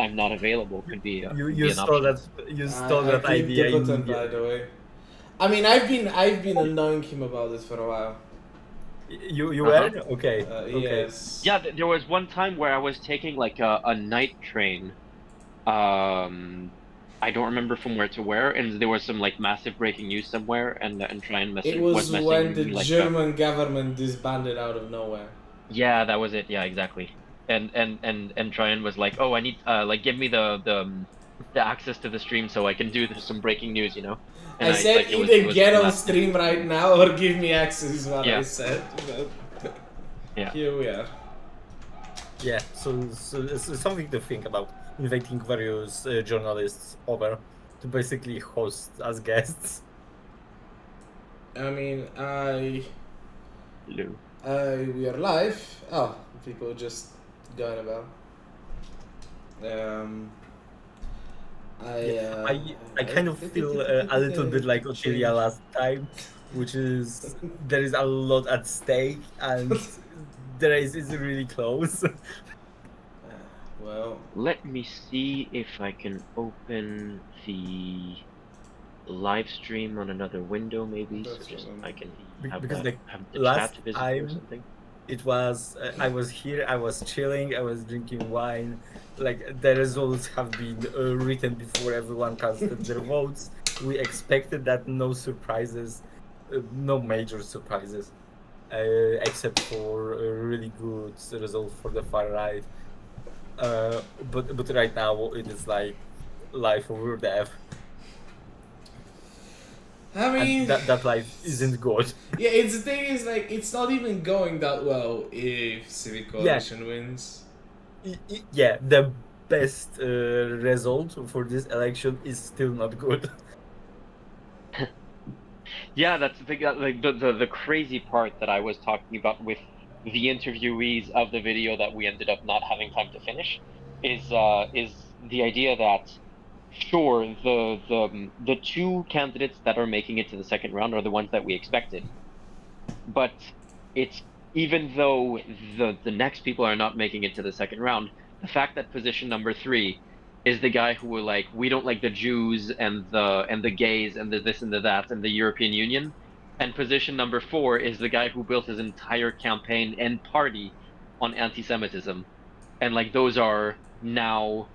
I'm not available could be You an stole option. that I clicked the idea button, by the way. I mean, I've been annoying him about it for a while. You were okay. Okay. Yes. Yeah, there was one time where I was taking like a night train. I don't remember from where to where, and there was some like massive breaking news somewhere, and Tryon It was was when the messaging like German government disbanded out of nowhere. yeah, that was it. Yeah, exactly. And Tryon was like, "Oh, I need like give me the access to the stream so I can do some breaking news, you know." And I said like it either was get on last stream minute. right now or give me access is what Yeah. I said. But Yeah. here we are. Yeah, so it's something to think about, inviting various journalists over to basically host as guests. I mean, Hello. we are live. Oh, people just going about. I kind of feel a little bit like Otilia last time, which is there is a lot at stake and the race is really close. Well, Let me see if I can open the live stream on another window, maybe, so That's just what I'm- I can have Because the last chat visible or time something. it was I was here, I was chilling, I was drinking wine. Like the results have been written before everyone casted their votes. We expected that no surprises, no major surprises, except for a really good result for the far right. But right now it is like life over death. I mean, And that life isn't good. yeah, it's the thing is like it's not even going that well if Civic Coalition wins. Yeah, the best result for this election is still not good. Yeah, that's the crazy part that I was talking about with the interviewees of the video that we ended up not having time to finish is the idea that sure the two candidates that are making it to the second round are the ones that we expected, but it's even though the next people are not making it to the second round, the fact that position number 3 is the guy who were like, we don't like the Jews and the gays and the this and the that and the European Union, and position number 4 is the guy who built his entire campaign and party on anti-Semitism, and like those are now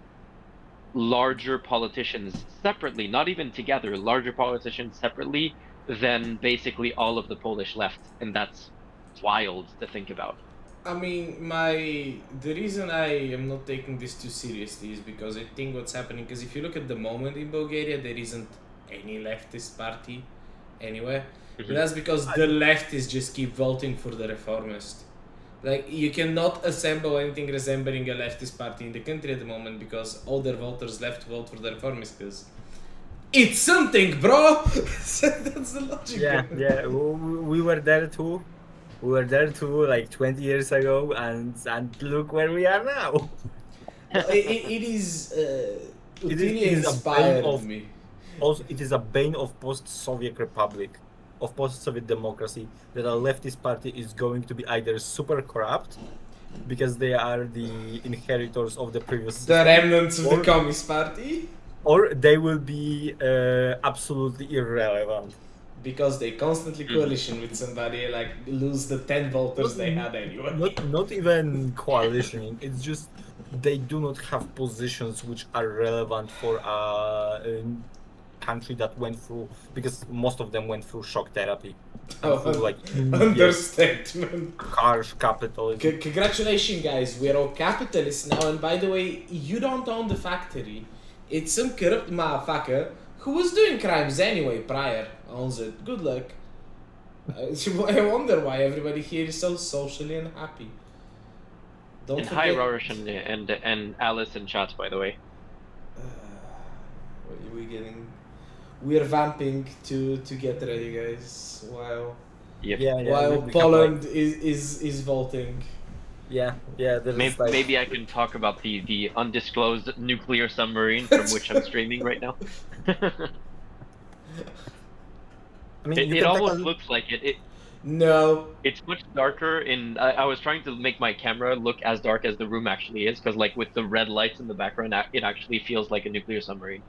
larger politicians separately, not even together, larger politicians separately than basically all of the Polish left, and that's wild to think about. I mean, the reason I am not taking this too seriously is because I think what's happening. Because if you look at the moment in Bulgaria, there isn't any leftist party anywhere. But that's because the leftists just keep voting for the reformist. Like you cannot assemble anything resembling a leftist party in the country at the moment because all their voters left to vote for the reformist because it's something, bro. That's the logic. Yeah, we were there too. We were there too, like 20 years ago, and look where we are now. It is. It Utilia is a inspired bane of me. Also, it is a bane of post-Soviet republic, of post-Soviet democracy, that a leftist party is going to be either super corrupt because they are the inheritors of the previous The system, remnants of the Communist Party. or they will be absolutely irrelevant. Because they constantly coalition with somebody, like lose the 10 voters they had anyway. Not even coalitioning. It's just they do not have positions which are relevant for a country that went through, because most of them went through shock therapy. Through, like, Understatement. harsh capitalism. Congratulations, guys. We're all capitalists now. And by the way, you don't own the factory. It's some corrupt motherfucker who was doing crimes anyway prior owns it. Good luck. I wonder why everybody here is so socially unhappy. Don't and forget. hi Rorish and Alice in chat, by the way. What are we getting? We're vamping to get ready, guys. While while Poland is voting. Yeah. Maybe I can talk about the undisclosed nuclear submarine from which I'm streaming right now. I mean, it almost looks like it. No. It's much darker I was trying to make my camera look as dark as the room actually is, because like with the red lights in the background, it actually feels like a nuclear submarine.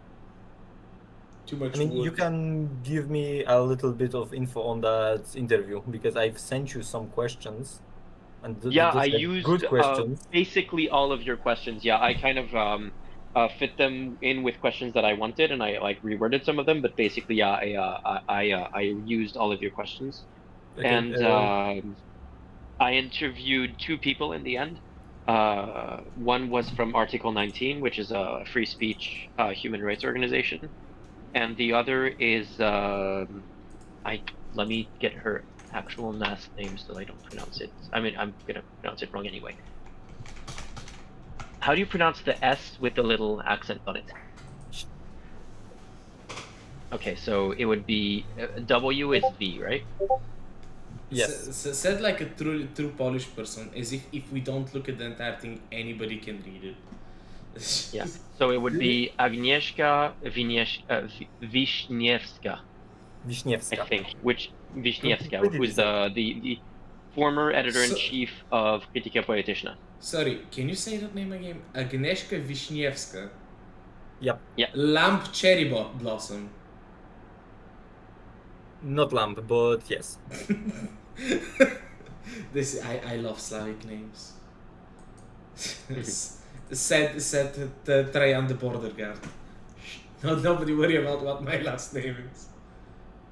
Too I much mean, you wood. can give me a little bit of info on that interview because I've sent you some questions, and Yeah, I those are used good questions. basically all of your questions. Yeah, I kind of fit them in with questions that I wanted, and I like reworded some of them. But basically, yeah, I used all of your questions, Okay, and I interviewed two people in the end. One was from Article 19, which is a free speech human rights organization, and the other is I let me get her actual last name so I don't pronounce it. I mean, I'm gonna pronounce it wrong anyway. How do you pronounce the S with the little accent on it? Okay, so it would be W is V, right? yes. Said like a true Polish person, as if we don't look at the entire thing, anybody can read it. Yeah. So it would be Agnieszka Wiśniewska, I Wiśniewska. think, which Wiśniewska, Pretty who's decent. the former So, editor-in-chief of Krytyka Polityczna. sorry, can you say that name again? Agnieszka Wiśniewska. Yep. Yeah. Lamp Cherry Blossom. Not lamp, but yes. This I love Slavic names. said the Trajan the border guard. No, nobody worry about what my last name is.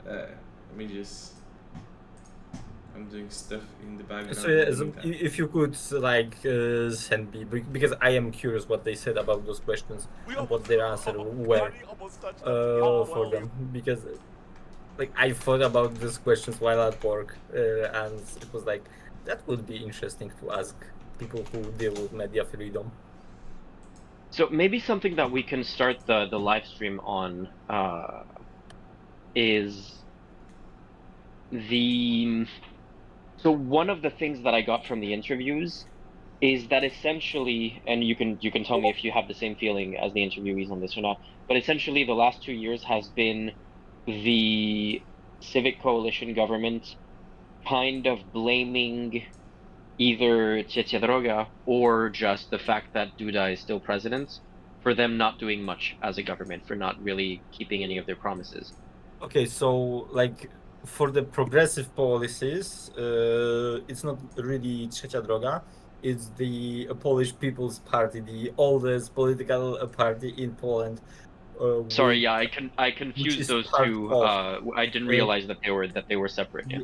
Let me just. I'm doing stuff in the background. So, yeah, so if you could like send me because I am curious what they said about those questions and what their answer were for them because like I thought about these questions while at work and it was like that would be interesting to ask people who deal with media freedom. So maybe something that we can start the live stream on is the so one of the things that I got from the interviews is that essentially, and you can tell me if you have the same feeling as the interviewees on this or not, but essentially the last 2 years has been the civic coalition government kind of blaming either Trzecia Droga or just the fact that Duda is still president for them not doing much as a government, for not really keeping any of their promises. Okay, so like for the progressive policies, it's not really Trzecia Droga. It's the Polish People's Party, the oldest political party in Poland. Sorry, yeah, I Which confused is those part two. of. I didn't Uh, realize that they were separate. Yeah.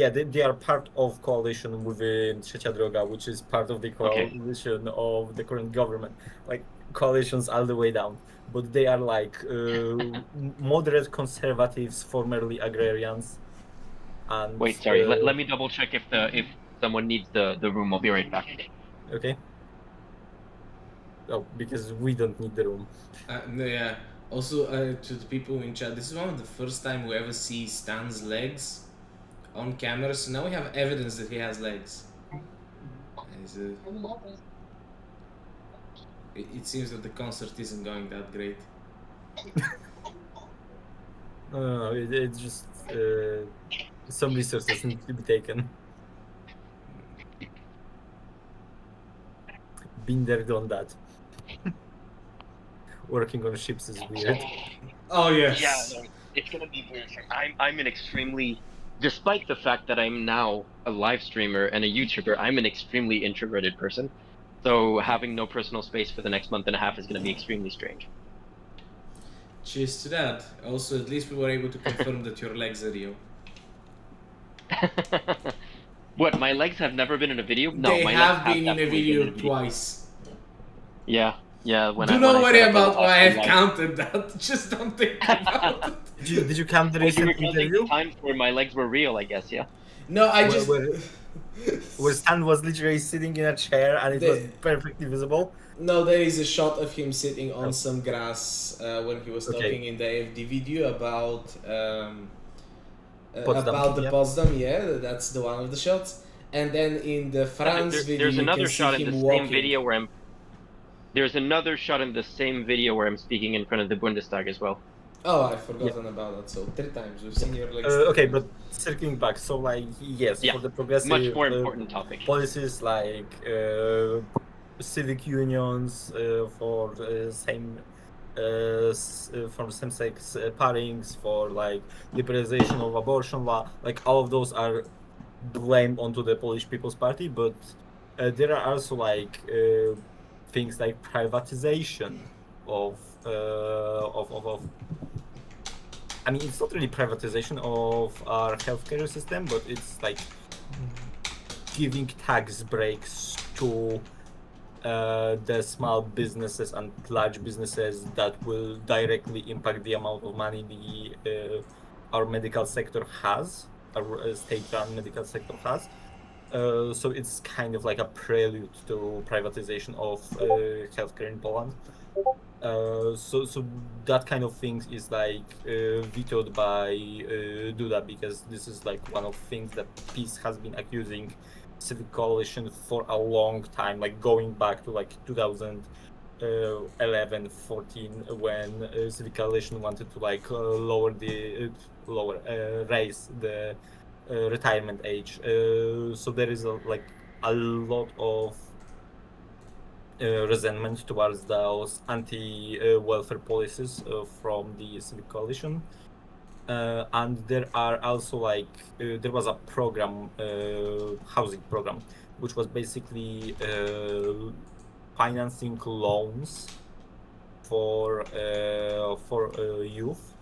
yeah, they are part of coalition within Trzecia Droga, which is part of the Okay. coalition of the current government. Like coalitions all the way down, but they are like moderate conservatives, formerly agrarians. And Wait, sorry. Let me double check if someone needs the room. I'll be right back. okay. Oh, because we don't need the room. No, yeah. Also, to the people in chat, this is one of the first time we ever see Stan's legs on camera. So now we have evidence that he has legs. It seems that the concert isn't going that great. No, it's just some resources need to be taken. Been there, done that. Working on ships is weird. Oh yes. Yeah, no, it's gonna be weird. I'm an extremely, despite the fact that I'm now a live streamer and a YouTuber, I'm an extremely introverted person. So having no personal space for the next month and a half is gonna be extremely strange. Cheers to that. Also, at least we were able to confirm that your legs are real. What? My legs have never been in a video? No, They my have legs been in a definitely video been in twice. Yeah, yeah. When Do I not when I worry set up about the why I've live- counted that. Just don't think about it. Did you count the Well, you recent were counting interview? the times where my legs were real, I guess. Yeah. No, I Where- just. Where Stan was literally sitting in a chair and it was The- perfectly visible. No, there is a shot of him sitting on some grass when he was Okay. talking in the AFD video about Potsdam, about the yeah. Potsdam. Yeah, that's the one of the shots. And then in the France video, There's you another can shot see in him the walking. same video where I'm. There's another shot in the same video where I'm speaking in front of the Bundestag as well. Oh, I've forgotten about that. So 3 times we've seen your legs. Okay, but circling back, so like yes, Yeah, for the much progressive more important topic. policies like civic unions for for same-sex pairings, for like liberalization of abortion law, like all of those are blamed onto the Polish People's Party, but there are also like things like privatization of I mean, it's not really privatization of our healthcare system, but it's like giving tax breaks to the small businesses and large businesses that will directly impact the amount of money our medical sector has, our state-run medical sector has. So it's kind of like a prelude to privatization of healthcare in Poland. So that kind of things is like vetoed by Duda, because this is like one of things that PiS has been accusing Civic Coalition for a long time, like going back to like 2011, 14, when Civic Coalition wanted to like raise the retirement age. So there is like a lot of resentment towards those anti-welfare policies from the Civic Coalition. And there are also like there was a program, housing program, which was basically financing loans for youth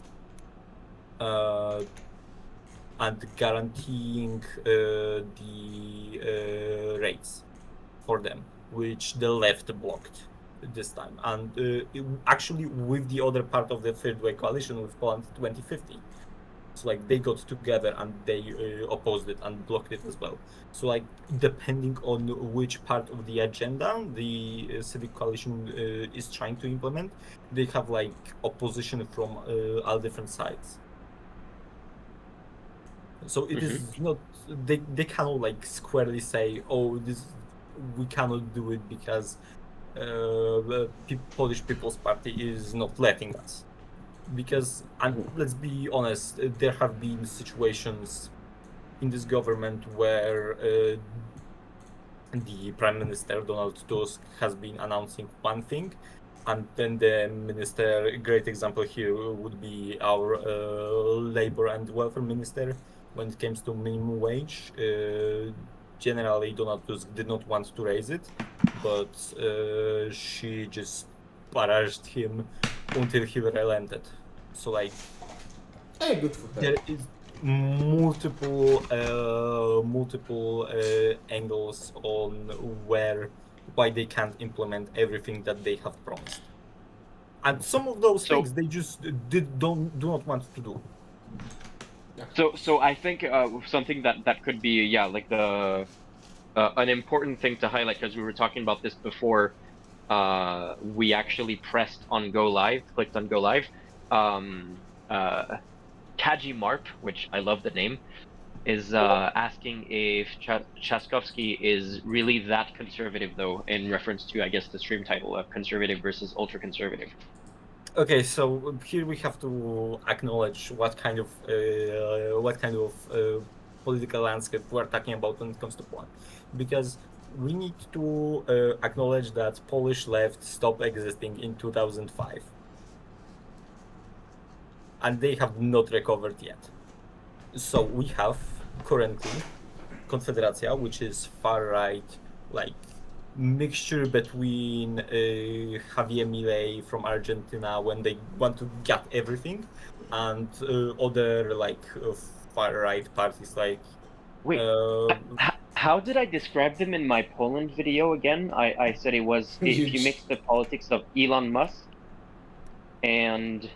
and guaranteeing the rates for them, which the left blocked this time, and actually with the other part of the third way coalition with Poland 2050. So like they got together and they opposed it and blocked it as well. So like depending on which part of the agenda the Civic Coalition is trying to implement, they have like opposition from all different sides. So it is not, they cannot like squarely say, oh, this we cannot do it because the Polish People's Party is not letting us. Because, and let's be honest, there have been situations in this government where the Prime Minister Donald Tusk has been announcing one thing, and then the minister, a great example here would be our Labor and Welfare Minister when it comes to minimum wage. Generally, Donald Tusk did not want to raise it, but she just barraged him until he relented. So like, Hey, good for her. there is multiple angles on why they can't implement everything that they have promised, and some of those things they just do not want to do. So I think something that could be like the an important thing to highlight, because we were talking about this before we actually pressed on go live, clicked on go live. Kaji Marp, which I love the name, is asking if Trzaskowski is really that conservative, though, in reference to, I guess, the stream title of conservative versus ultra-conservative. Okay, so here we have to acknowledge what kind of political landscape we're talking about when it comes to Poland, because we need to acknowledge that Polish left stopped existing in 2005, and they have not recovered yet. So we have currently Konfederacja, which is far right, like mixture between Javier Milei from Argentina when they want to get everything, and other like far right parties like. Wait, how did I describe them in my Poland video again? I said it was if you mix the politics of Elon Musk and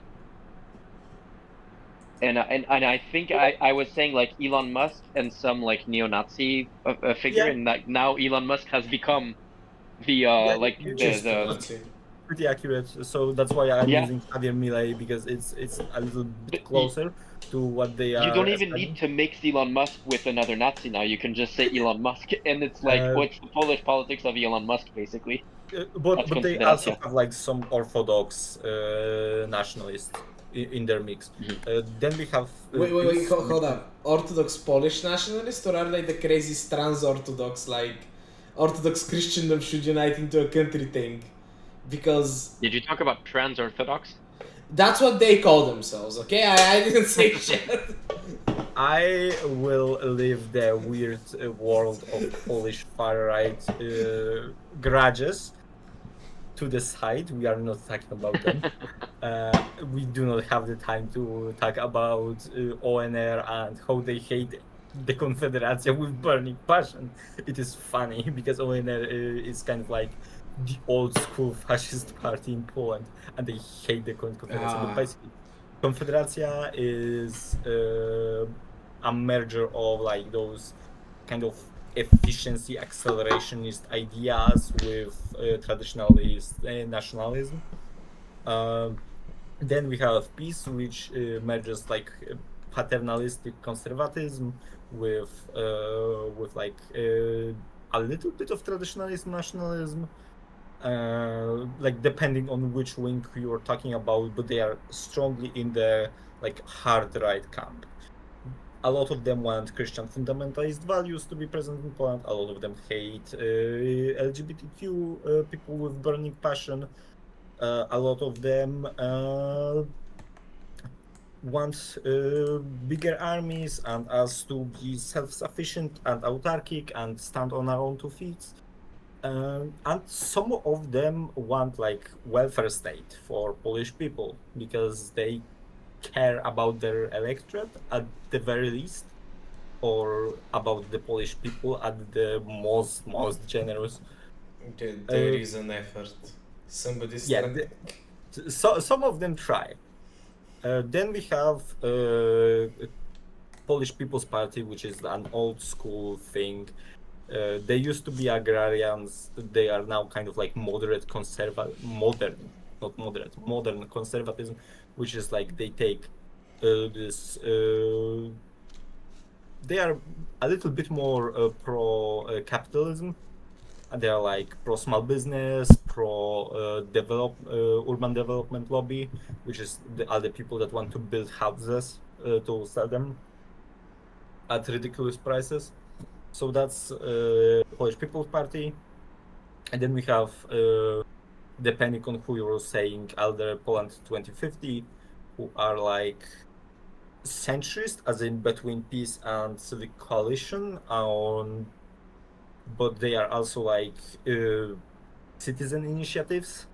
I think I was saying like Elon Musk and some like neo-Nazi figure, and that now Elon Musk has become the pretty accurate. So that's why I'm using Javier Milei, because it's a little bit closer to what they are. You don't even need to mix Elon Musk with another Nazi now. You can just say Elon Musk, and it's like what's the Polish politics of Elon Musk, basically. But they also have like some Orthodox nationalists. in their mix. Mhm. Then we have Wait, PiS, hold up. Orthodox Polish nationalists, or are they the crazy trans-Orthodox, like Orthodox Christendom should unite into a country thing? Because Did you talk about trans-Orthodox? that's what they call themselves, okay? I didn't say shit. I will leave the weird world of Polish far-right garages to the side. We are not talking about them. We do not have the time to talk about ONR and how they hate the Confederation with burning passion. It is funny because ONR is kind of like the old school fascist party in Poland, and they hate the Confederation. But basically, Confederacja is a merger of like those kind of efficiency accelerationist ideas with traditionalist nationalism. Then we have PiS, which merges like paternalistic conservatism with like a little bit of traditionalist nationalism, like depending on which wing you're talking about, but they are strongly in the like hard right camp. A lot of them want Christian fundamentalist values to be present in Poland. A lot of them hate LGBTQ people with burning passion. A lot of them want bigger armies and us to be self-sufficient and autarkic and stand on our own 2 feet. And some of them want like welfare state for Polish people because they care about their electorate at the very least, or about the Polish people at the most generous. There is an effort. Somebody's Yeah, trying. so some of them try. Then we have Polish People's Party, which is an old school thing. They used to be agrarians. They are now kind of like modern conservatism, which is like they take this. They are a little bit more pro capitalism, and they are like pro small business, pro urban development lobby, which is are the people that want to build houses to sell them at ridiculous prices. So that's Polish People's Party. And then we have, depending on who you're saying, Elder Poland 2050, who are like centrist, as in between PiS and Civic Coalition, but they are also like citizen initiatives,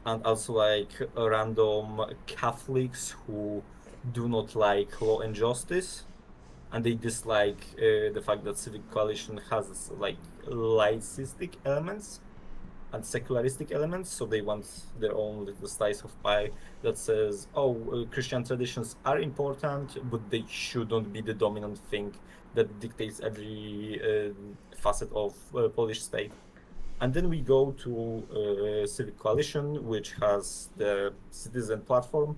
and also like random Catholics who do not like law and justice, and they dislike the fact that Civic Coalition has like laicistic elements and secularistic elements, so they want their own little slice of pie that says, oh, Christian traditions are important, but they shouldn't be the dominant thing that dictates every facet of Polish state. And then we go to Civic Coalition, which has the citizen platform,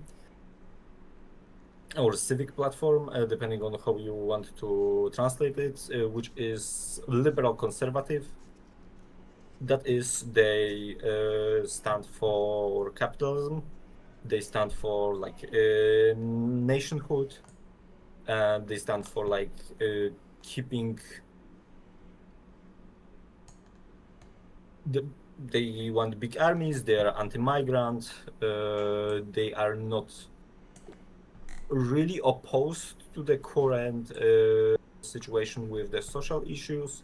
or civic platform, depending on how you want to translate it, which is liberal conservative. That is, they stand for capitalism. They stand for like nationhood, and they stand for like keeping they want big armies. They are anti-migrant. They are not really opposed to the current situation with the social issues,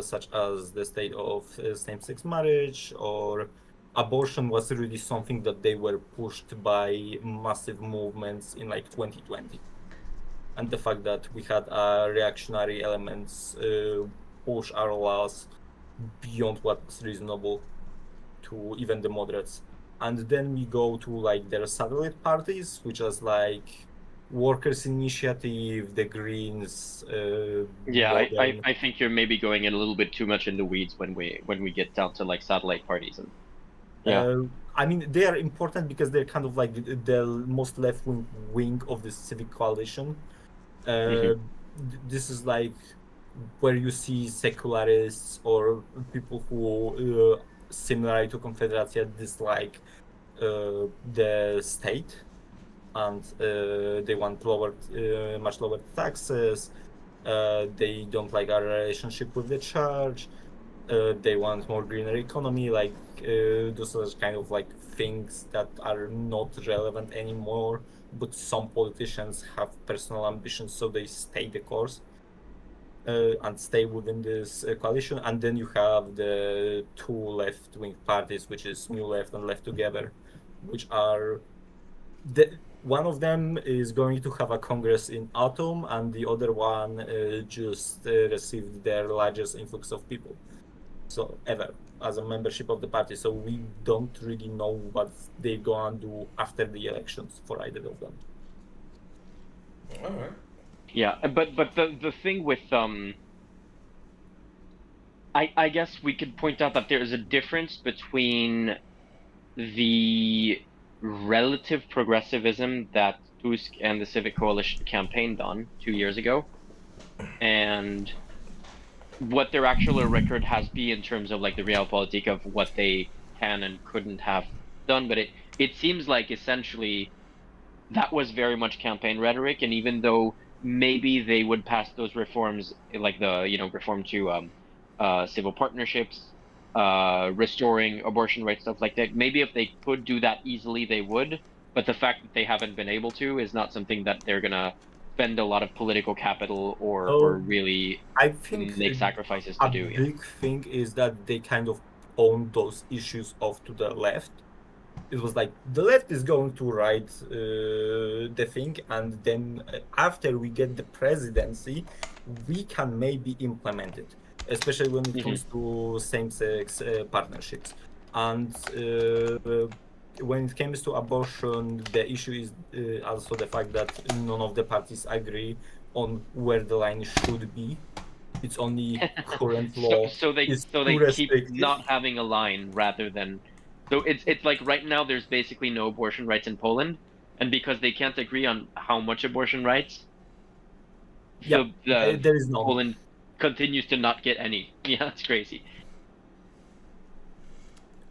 such as the state of same-sex marriage, or abortion was really something that they were pushed by massive movements in like 2020. And the fact that we had reactionary elements push our laws beyond what's reasonable to even the moderates. And then we go to like their satellite parties, which is like Workers' Initiative, the Greens. Yeah, Modern. I think you're maybe going in a little bit too much in the weeds when we get down to like satellite parties and yeah. I mean, they are important because they're kind of like the most left wing of the Civic Coalition. This is like where you see secularists or people who, similar to Confederacja, dislike the state and they want much lower taxes. They don't like our relationship with the church. They want more greener economy, like those are kind of like things that are not relevant anymore. But some politicians have personal ambitions, so they stay the course and stay within this coalition. And then you have the two left-wing parties, which is New Left and Left Together, which are one of them is going to have a congress in autumn, and the other one just received their largest influx of people so ever as a membership of the party. So we don't really know what they're gonna do after the elections for either of them. All right. Yeah, but the thing with I guess we could point out that there is a difference between the relative progressivism that Tusk and the Civic Coalition campaigned on 2 years ago, and what their actual record has been in terms of like the realpolitik of what they can and couldn't have done. But it seems like essentially that was very much campaign rhetoric, and even though maybe they would pass those reforms, like the reform to civil partnerships, restoring abortion rights, stuff like that. Maybe if they could do that easily, they would. But the fact that they haven't been able to is not something that they're gonna spend a lot of political capital or really I think make sacrifices a to do. big thing is that they kind of own those issues off to the left. It was like the left is going to write the thing, and then after we get the presidency, we can maybe implement it, especially when it comes to same-sex partnerships. And when it comes to abortion, the issue is also the fact that none of the parties agree on where the line should be. It's only current law. So they is so too they keep restrictive. not having a line rather than. So it's like right now there's basically no abortion rights in Poland, and because they can't agree on how much abortion rights, Yeah, there is none. Poland continues to not get any. Yeah, it's crazy.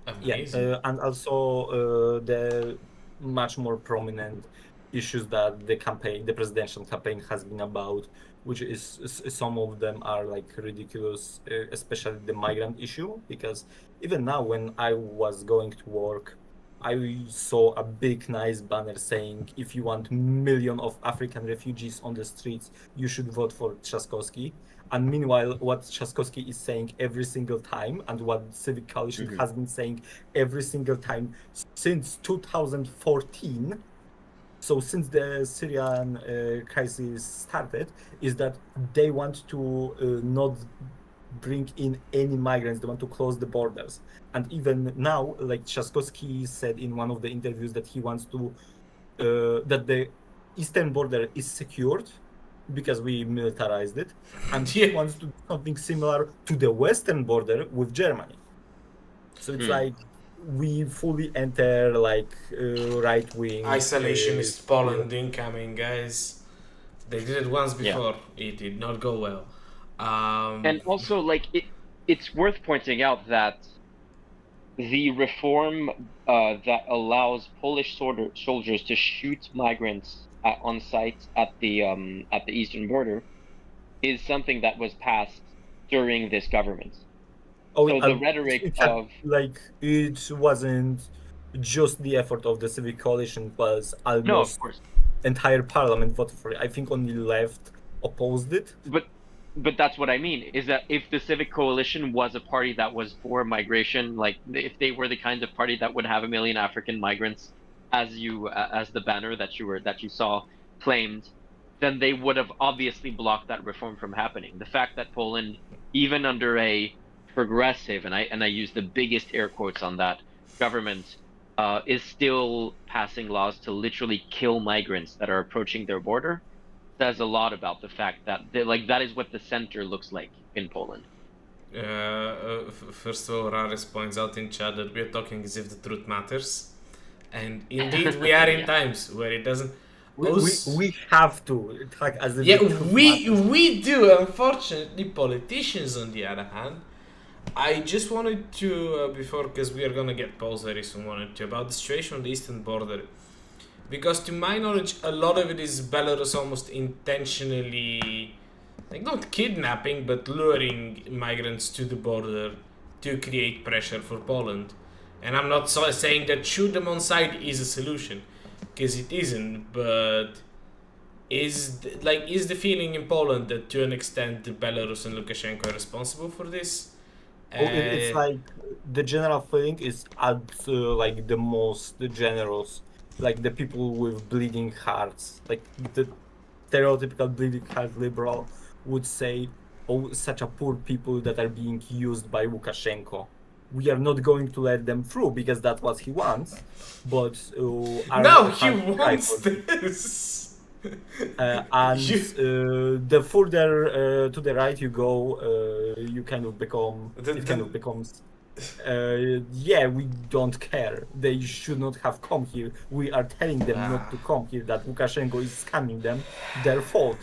Amazing. Yeah, and also the much more prominent issues that the presidential campaign has been about, which is some of them are like ridiculous, especially the migrant issue, because even now when I was going to work, I saw a big nice banner saying if you want million of African refugees on the streets, you should vote for Trzaskowski. And meanwhile, what Trzaskowski is saying every single time, and what Civic Coalition has been saying every single time since 2014, so since the Syrian crisis started, is that they want to not bring in any migrants. They want to close the borders. And even now, like Trzaskowski said in one of the interviews that he wants to, that the eastern border is secured because we militarized it, and he wants to do something similar to the western border with Germany. So it's like we fully enter like right wing Isolationist Poland incoming, guys. They did it once before. Yeah. It did not go well. And also, like it's worth pointing out that the reform that allows Polish soldiers to shoot migrants on site at the eastern border is something that was passed during this government. Oh, so the rhetoric of like it wasn't just the effort of the Civic Coalition, was almost no, of course. Entire parliament voted for it. I think only left opposed it. But that's what I mean, is that if the Civic Coalition was a party that was for migration, like if they were the kind of party that would have 1 million African migrants as the banner that you saw claimed, then they would have obviously blocked that reform from happening. The fact that Poland, even under a progressive, and I use the biggest air quotes on that, government, is still passing laws to literally kill migrants that are approaching their border, says a lot about the fact that that is what the center looks like in Poland. First of all, Rares points out in chat that we're talking as if the truth matters, and indeed we are in times where it doesn't. We have to talk as if we do. Unfortunately, politicians, on the other hand, I just wanted to before, because we are gonna get polls very soon, wanted to about the situation on the eastern border. Because to my knowledge, a lot of it is Belarus almost intentionally, like not kidnapping, but luring migrants to the border to create pressure for Poland. And I'm not saying that shoot them on sight is a solution, because it isn't. But is the feeling in Poland that to an extent Belarus and Lukashenko are responsible for this? It's like the general feeling is at like the most generous, like the people with bleeding hearts, like the stereotypical bleeding heart liberal would say, "Oh, such a poor people that are being used by Lukashenko. We are not going to let them through because that's what he wants." But No, he wants this. and the further to the right you go, you kind of become. It kind of becomes. Yeah, we don't care. They should not have come here. We are telling them not to come here. That Lukashenko is scamming them. Their fault.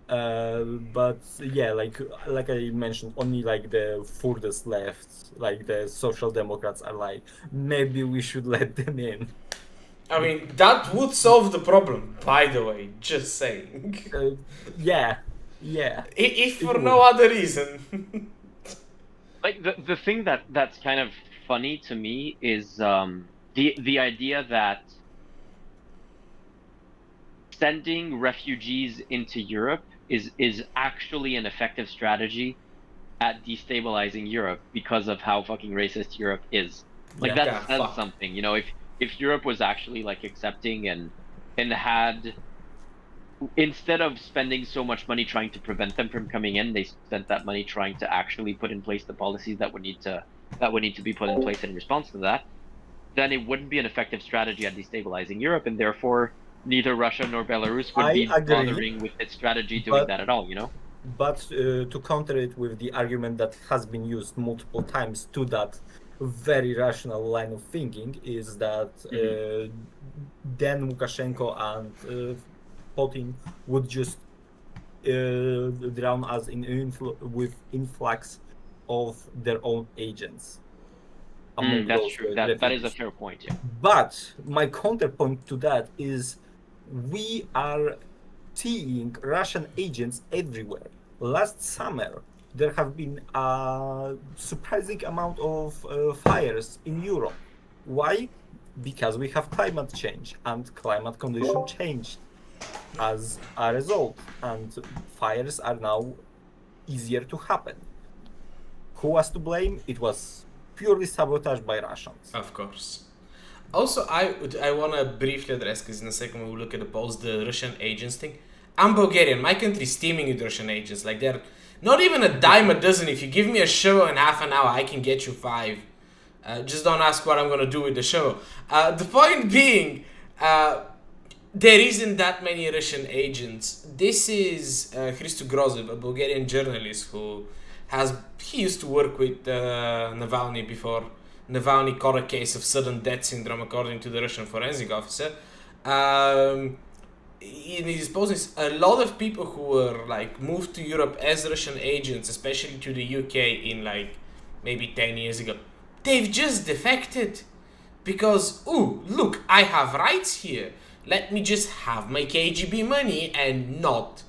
But yeah, like I mentioned, only like the furthest left, like the Social Democrats, are like, maybe we should let them in. I mean, that would solve the problem, by the way, just saying. Yeah. If for no other reason. Like the thing that's kind of funny to me is the idea that sending refugees into Europe is actually an effective strategy at destabilizing Europe because of how fucking racist Europe is. Like that says something, you know, if Europe was actually like accepting and had, instead of spending so much money trying to prevent them from coming in, they spent that money trying to actually put in place the policies that would need to be put in place in response to that, then it wouldn't be an effective strategy at destabilizing Europe, and therefore neither Russia nor Belarus would be bothering with its strategy doing that at all, you know? But to counter it with the argument that has been used multiple times to that very rational line of thinking is that then Lukashenko and Putin would just drown us with influx of their own agents. That's true. That is a fair point, yeah. But my counterpoint to that is we are seeing Russian agents everywhere. Last summer, there have been a surprising amount of fires in Europe. Why? Because we have climate change and climate conditions changed as a result, and fires are now easier to happen. Who was to blame? It was purely sabotaged by Russians. Of course. Also, I want to briefly address, because in a second we will look at the polls, the Russian agents thing. I'm Bulgarian. My country is teeming with Russian agents. Like, they're not even a dime a dozen. If you give me a shovel in half an hour, I can get you 5. Just don't ask what I'm going to do with the shovel. The point being, there isn't that many Russian agents. This is Hristo Grozev, a Bulgarian journalist he used to work with Navalny before Navalny caught a case of sudden death syndrome, according to the Russian forensic officer. In his posts, a lot of people who were like moved to Europe as Russian agents, especially to the UK in like maybe 10 years ago, they've just defected because, ooh, look, I have rights here. Let me just have my KGB money and not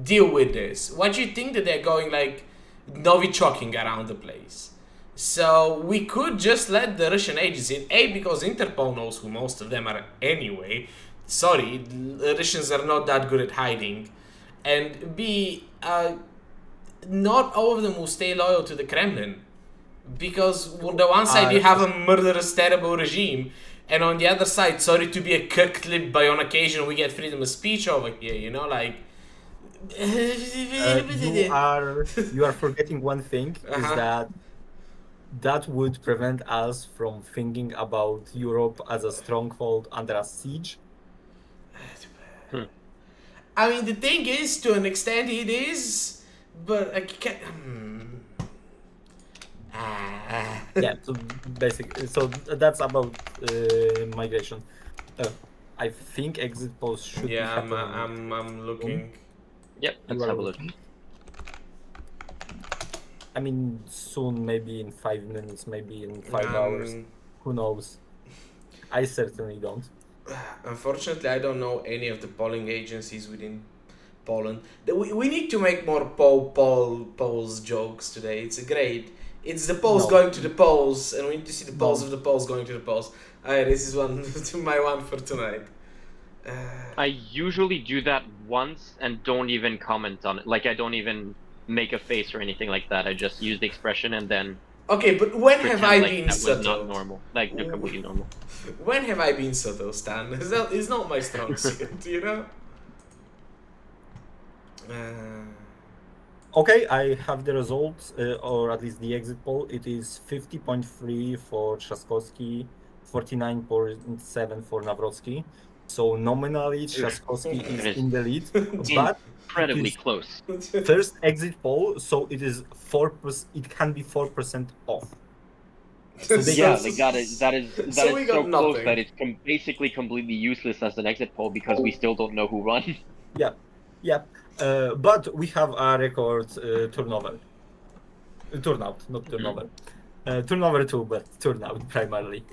deal with this. What do you think that they're going like Novichoking around the place? So we could just let the Russian agents in, A, because Interpol knows who most of them are anyway. Sorry, the Russians are not that good at hiding. And B, not all of them will stay loyal to the Kremlin. Because on the one side you have a murderous, terrible regime, and on the other side, sorry to be a cuck-lipped, but on occasion we get freedom of speech over here, you know, like... You are forgetting one thing, is that would prevent us from thinking about Europe as a stronghold under a siege. I mean, the thing is, to an extent it is, but I can't... Yeah, so basically, so that's about migration. I think exit polls should be happening. Yeah, I'm looking. Yep, let's have a look. I mean, soon, maybe in 5 minutes, maybe in 5 hours. Who knows? I certainly don't. Unfortunately, I don't know any of the polling agencies within Poland. We need to make more polls jokes today. It's great. It's the polls No, going to the polls, and we need to see the polls no. of the polls going to the polls. This is one my one for tonight. I usually do that once and don't even comment on it. Like I don't even make a face or anything like that. I just use the expression and then Okay, but when have pretend I like been that was not subtle? normal, like they're completely normal. When have I been subtle, Stan? It's not my strong suit, you know? Okay, I have the results, or at least the exit poll. It is 50.3 for Trzaskowski, 49.7 for Nawrocki. So nominally, Trzaskowski is It is in the lead, but it incredibly is close. first exit poll, so it is 4%. It can be 4% off. So they Yeah, can, like that So is we so got close nothing. that it's basically completely useless as an exit poll because we still don't know who won. yeah, yeah. But we have a record turnout, not turnover. Turnover too, but turnout primarily.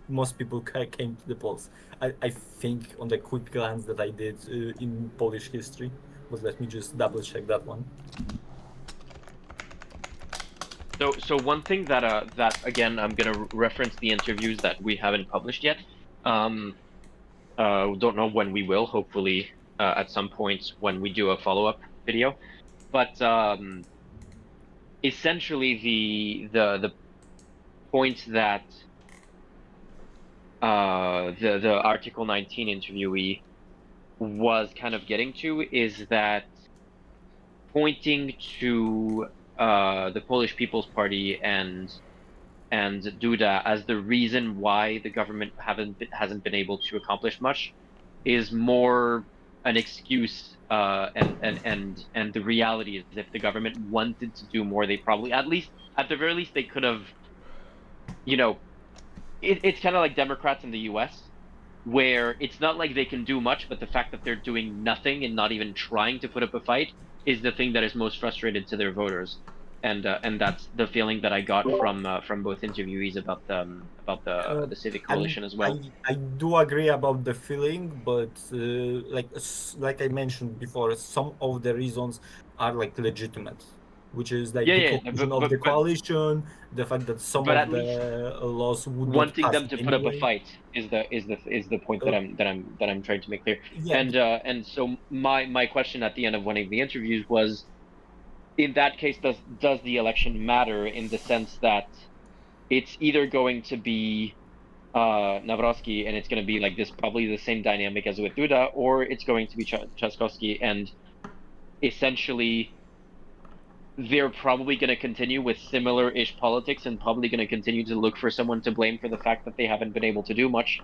Most people came to the polls. I think on the quick glance that I did in Polish history, but let me just double check that one. So one thing that again I'm gonna reference the interviews that we haven't published yet. Um, don't know when we will. Hopefully, at some point when we do a follow-up video. But essentially, the point that the Article 19 interviewee was kind of getting to is that pointing to the Polish People's Party and Duda as the reason why the government hasn't been able to accomplish much is more an excuse and the reality is if the government wanted to do more they probably at the very least they could have you know it's kind of like Democrats in the US where it's not like they can do much but the fact that they're doing nothing and not even trying to put up a fight is the thing that is most frustrated to their voters and that's the feeling that I got from both interviewees about Uh, the civic I coalition as I well. I do agree about the feeling, but like I mentioned before, some of the reasons are like legitimate, which is like Yeah, the yeah, cohesion of the coalition, the fact that some but of at the least laws would not wanting pass them to put up a anyway. fight is the point Uh, that I'm trying to make clear. yeah, And so my question at the end of one of the interviews was, in that case, does the election matter in the sense that it's either going to be Nawrocki and it's going to be like this, probably the same dynamic as with Duda, or it's going to be Trzaskowski and essentially they're probably going to continue with similar-ish politics and probably going to continue to look for someone to blame for the fact that they haven't been able to do much.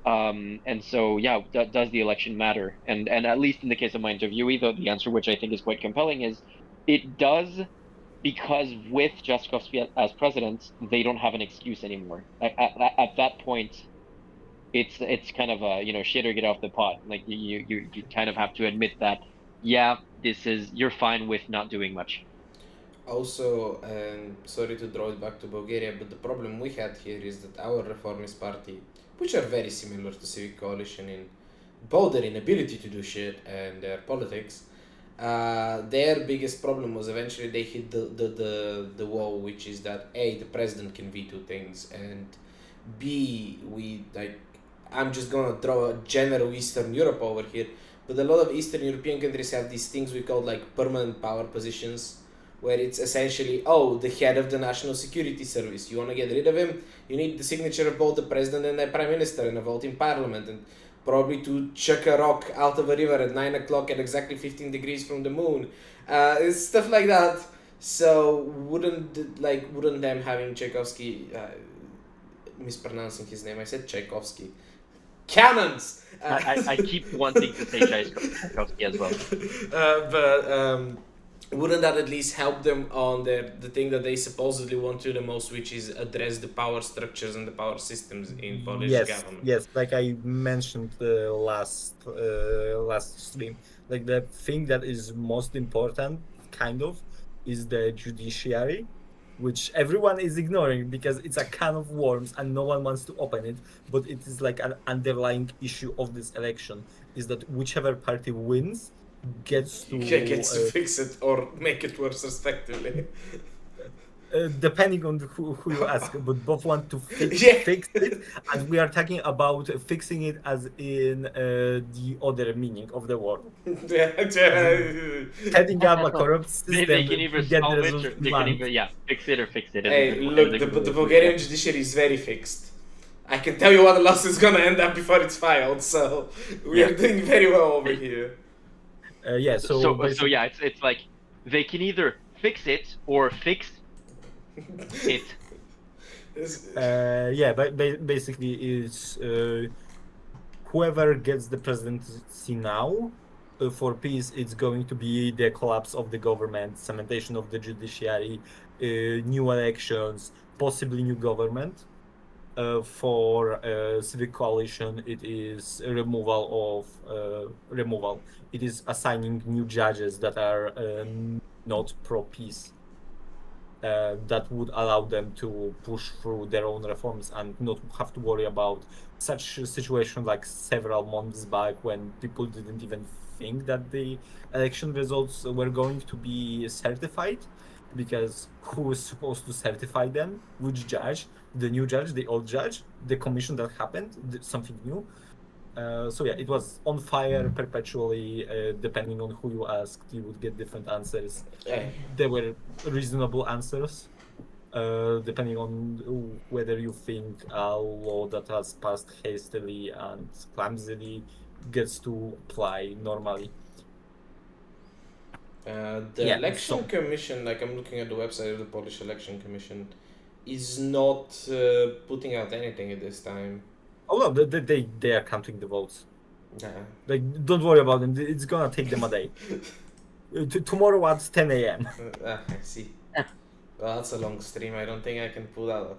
And so, yeah, does the election matter? And at least in the case of my interviewee, the answer, which I think is quite compelling, is it does because with Jaskowski as president, they don't have an excuse anymore. At that point, it's kind of a shit or get off the pot. Like you kind of have to admit that yeah, you're fine with not doing much. Also, sorry to draw it back to Bulgaria, but the problem we had here is that our Reformist Party, which are very similar to Civic Coalition in both their inability to do shit and their politics, their biggest problem was eventually they hit the wall, which is that A, the president can veto things, and B, I'm just gonna throw a general Eastern Europe over here, but a lot of Eastern European countries have these things we call like permanent power positions, where it's essentially, oh, the head of the National Security Service, you want to get rid of him, you need the signature of both the president and the prime minister and a vote in parliament, and probably to chuck a rock out of a river at 9 o'clock at exactly 15 degrees from the moon. It's stuff like that. So wouldn't them having Tchaikovsky, mispronouncing his name, I said Tchaikovsky, cannons. I keep wanting to say Tchaikovsky as well. But wouldn't that at least help them on the thing that they supposedly want to the most, which is address the power structures and the power systems in Polish government? yes, like I mentioned last stream, like the thing that is most important, kind of, is the judiciary, which everyone is ignoring because it's a can of worms and no one wants to open it. But it is like an underlying issue of this election is that whichever party wins gets to Gets to fix it or make it worse, respectively. depending on who you ask, but both want to Yeah. fix it, and we are talking about fixing it as in the other meaning of the word. Setting up a corrupt system They can either to get the solve it results or we they can want. either fix it or fix it. Hey, is a look, good way the of Bulgarian putting it. judiciary is very fixed. I can tell you what the lawsuit's gonna end up before it's filed, so we are doing very well over here. Yeah, so basically, yeah, it's like they can either fix it or fix it. yeah, but basically it's whoever gets the presidency now. For peace, it's going to be the collapse of the government, cementation of the judiciary, new elections, possibly new government. For civic coalition, it is removal. It is assigning new judges that are not pro-peace. That would allow them to push through their own reforms and not have to worry about such a situation like several months back when people didn't even think that the election results were going to be certified, because who is supposed to certify them? Which judge? The new judge, the old judge, the commission that happened, something new. So yeah, it was on fire perpetually. Depending on who you asked, you would get different answers. There were reasonable answers, depending on whether you think a law that has passed hastily and clumsily gets to apply normally. The election commission, like I'm looking at the website of the Polish election commission, is not putting out anything at this time. Oh no, they are counting the votes. Yeah. Like, don't worry about them. It's gonna take them a day. Tomorrow at 10 a.m. I see. Well, that's a long stream. I don't think I can pull that off.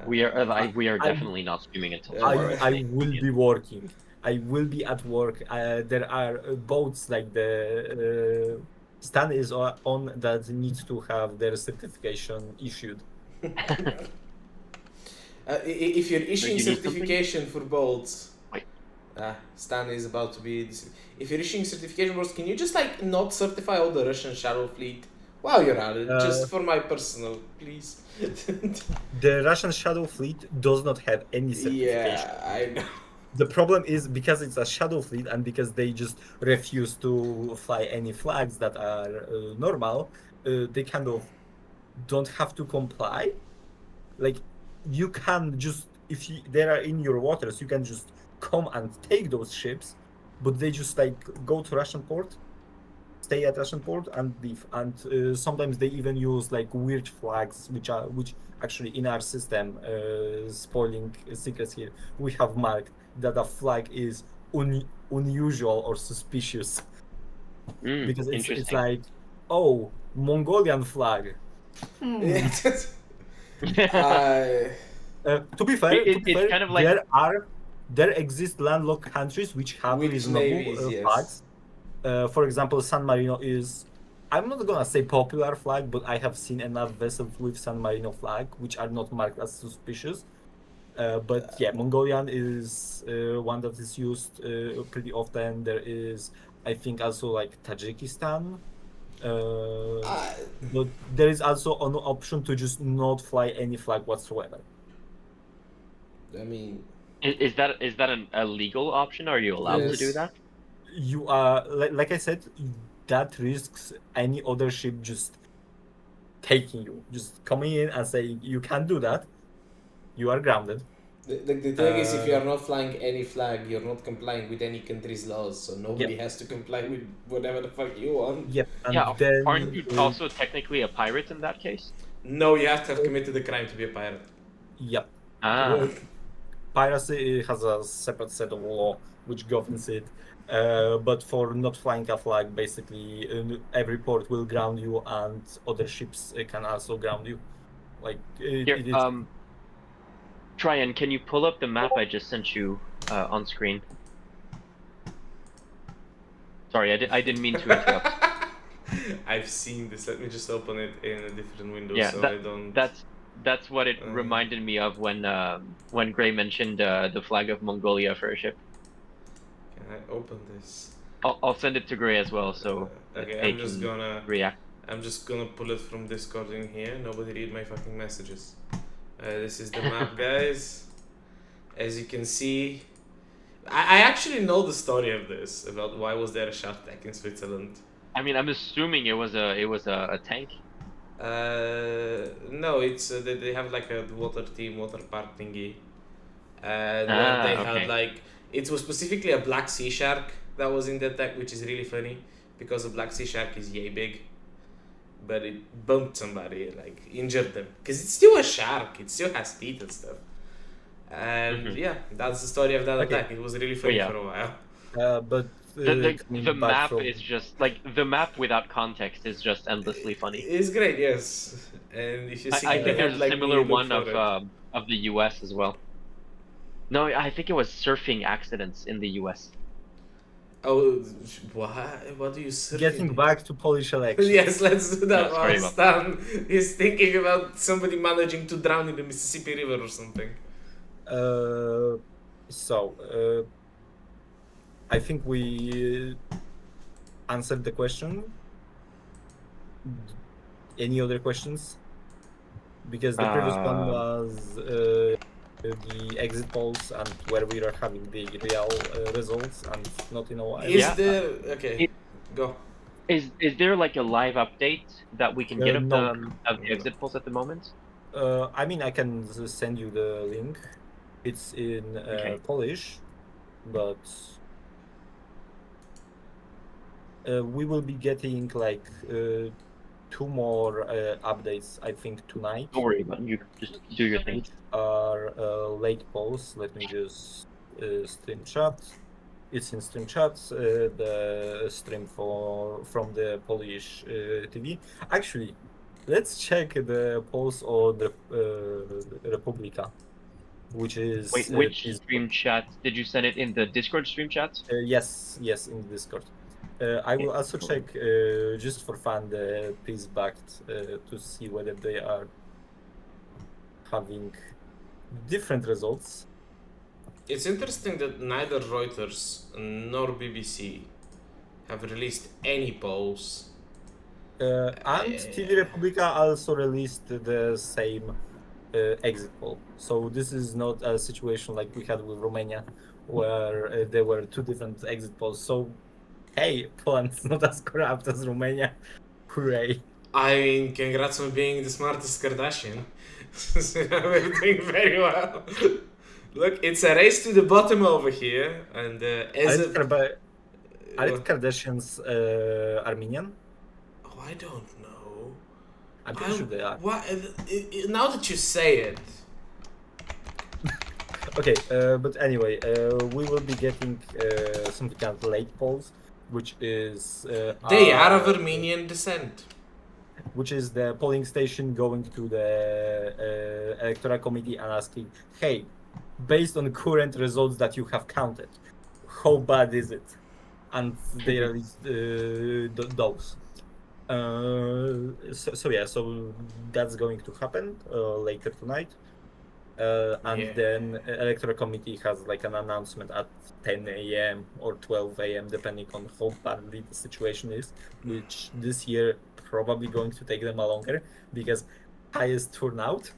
We are definitely not streaming until tomorrow. I will be working. I will be at work. There are boats like the Stan is on that needs to have their certification issued. If you're issuing you need certification for bolts, Wait. Stan is about to be. If you're issuing certification bolts, can you just like not certify all the Russian shadow fleet while you're at it? Just for my personal, please. The Russian Shadow Fleet does not have any certification. Yeah, I know. The problem is because it's a shadow fleet and because they just refuse to fly any flags that are normal, they kind of don't have to comply. Like, you can just, if they are in your waters, you can just come and take those ships, but they just like go to Russian port, stay at Russian port and leave. And sometimes they even use like weird flags, which actually in our system, spoiling secrets here, we have marked that a flag is unusual or suspicious, because it's like, oh, Mongolian flag. To be fair, it's kind of like there exist landlocked countries which have reasonable yes. flags. For example, San Marino is, I'm not gonna say popular flag, but I have seen enough vessels with San Marino flag which are not marked as suspicious. But yeah, Mongolian is one that is used pretty often. There is, I think, also like Tajikistan. But there is also an option to just not fly any flag whatsoever. I mean, is that a legal option? Are you allowed to do that? You are, like I said, that risks any other ship just taking you, just coming in and saying you can't do that. You are grounded. The thing is, if you are not flying any flag, you're not complying with any country's laws, so nobody has to comply with whatever the fuck you want. Yep. And Yeah, then, aren't you also technically a pirate in that case? No, you have to have committed a crime to be a pirate. Yep. Piracy has a separate set of law which governs it. But for not flying a flag, basically every port will ground you, and other ships can also ground you. Like it is. Tryon, can you pull up the map I just sent you on screen? Sorry, I didn't mean to interrupt. I've seen this. Let me just open it in a different window Yeah, so I don't. that's what it Uh, reminded me of when Gray mentioned the flag of Mongolia for a ship. can I open this? I'll send it to Gray as well so Okay, they can react. I'm just gonna pull it from Discord in here. Nobody read my fucking messages. This is the map, guys. As you can see, I actually know the story of this about why was there a shark attack in Switzerland. I mean, I'm assuming it was a tank. No, it's they have like a water park thingy, and where they had Okay. like it was specifically a black sea shark that was in the attack, which is really funny because a black sea shark is yay big, but it bumped somebody, like injured them, because it's still a shark, it still has teeth and stuff. And Mhm. yeah, that's the story of that Okay. attack. It was really funny yeah. for a while. But The coming back map from is just like the map without context is just endlessly funny. It's great, yes. And if you see, I they think there's had a like similar me look one for it. of the U.S. as well. No, I think it was surfing accidents in the U.S. Oh, what? What do you surfing? getting back to Polish elections. Yes, let's do that Yeah, sorry while about Stan is thinking about somebody managing to drown in the Mississippi River or something. So I think we answered the question. Any other questions? Because the previous one was the exit polls and where we are having the real results and not in a while. Is Yeah, there okay? Go. Is there like a live update that we can get of No. the exit polls at the moment? I mean, I can send you the link. It's in Okay. Polish, but we will be getting like 2 more updates, I think, tonight. Don't worry about it. You just do your thing. Which are late polls. Let me just stream chat. It's in stream chat, the stream from the Polish TV. Actually, let's check the polls on the Republika, which is Wait, which stream chat? Did you send it in the Discord stream chat? yes, in Discord. I will also check just for fun the peace backed to see whether they are having different results. It's interesting that neither Reuters nor BBC have released any polls. And TV Republika also released the same exit poll. So this is not a situation like we had with Romania, where there were 2 different exit polls. So, hey, Poland's not as corrupt as Romania. Hooray. I mean, congrats on being the smartest Kardashian. We're doing very well. Look, it's a race to the bottom over here, and as Are of it Kardashians Armenian? oh, I don't know. I'm pretty sure they are. Why? Now that you say it, Okay, but anyway, we will be getting something called late polls, which is they are of Armenian descent. which is the polling station going to the electoral committee and asking, hey, based on current results that you have counted, how bad is it? And they released those. So that's going to happen later tonight. And Yeah. then electoral committee has like an announcement at 10 a.m. or 12 a.m. depending on how badly the situation is, which this year probably going to take them a longer because highest turnout.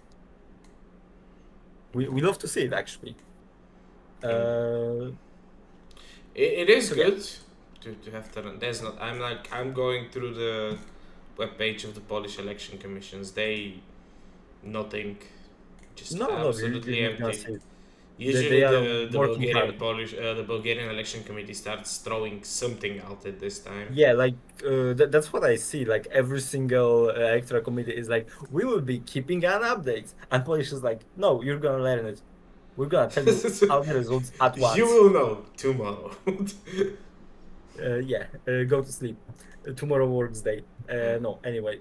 We love to see it actually. It is So, good to have that. There's not. I'm going through the webpage of the Polish election commissions. They nothing, just absolutely you're gonna empty. say Usually they are the working hard. the Bulgarian election committee starts throwing something out at this time. Yeah, like that's what I see. Like every single electoral committee is like, we will be keeping an update, and Polish is like, no, you're gonna learn it. We're gonna tell you all the results at once. You will know tomorrow. Go to sleep. Tomorrow works day. No, anyway,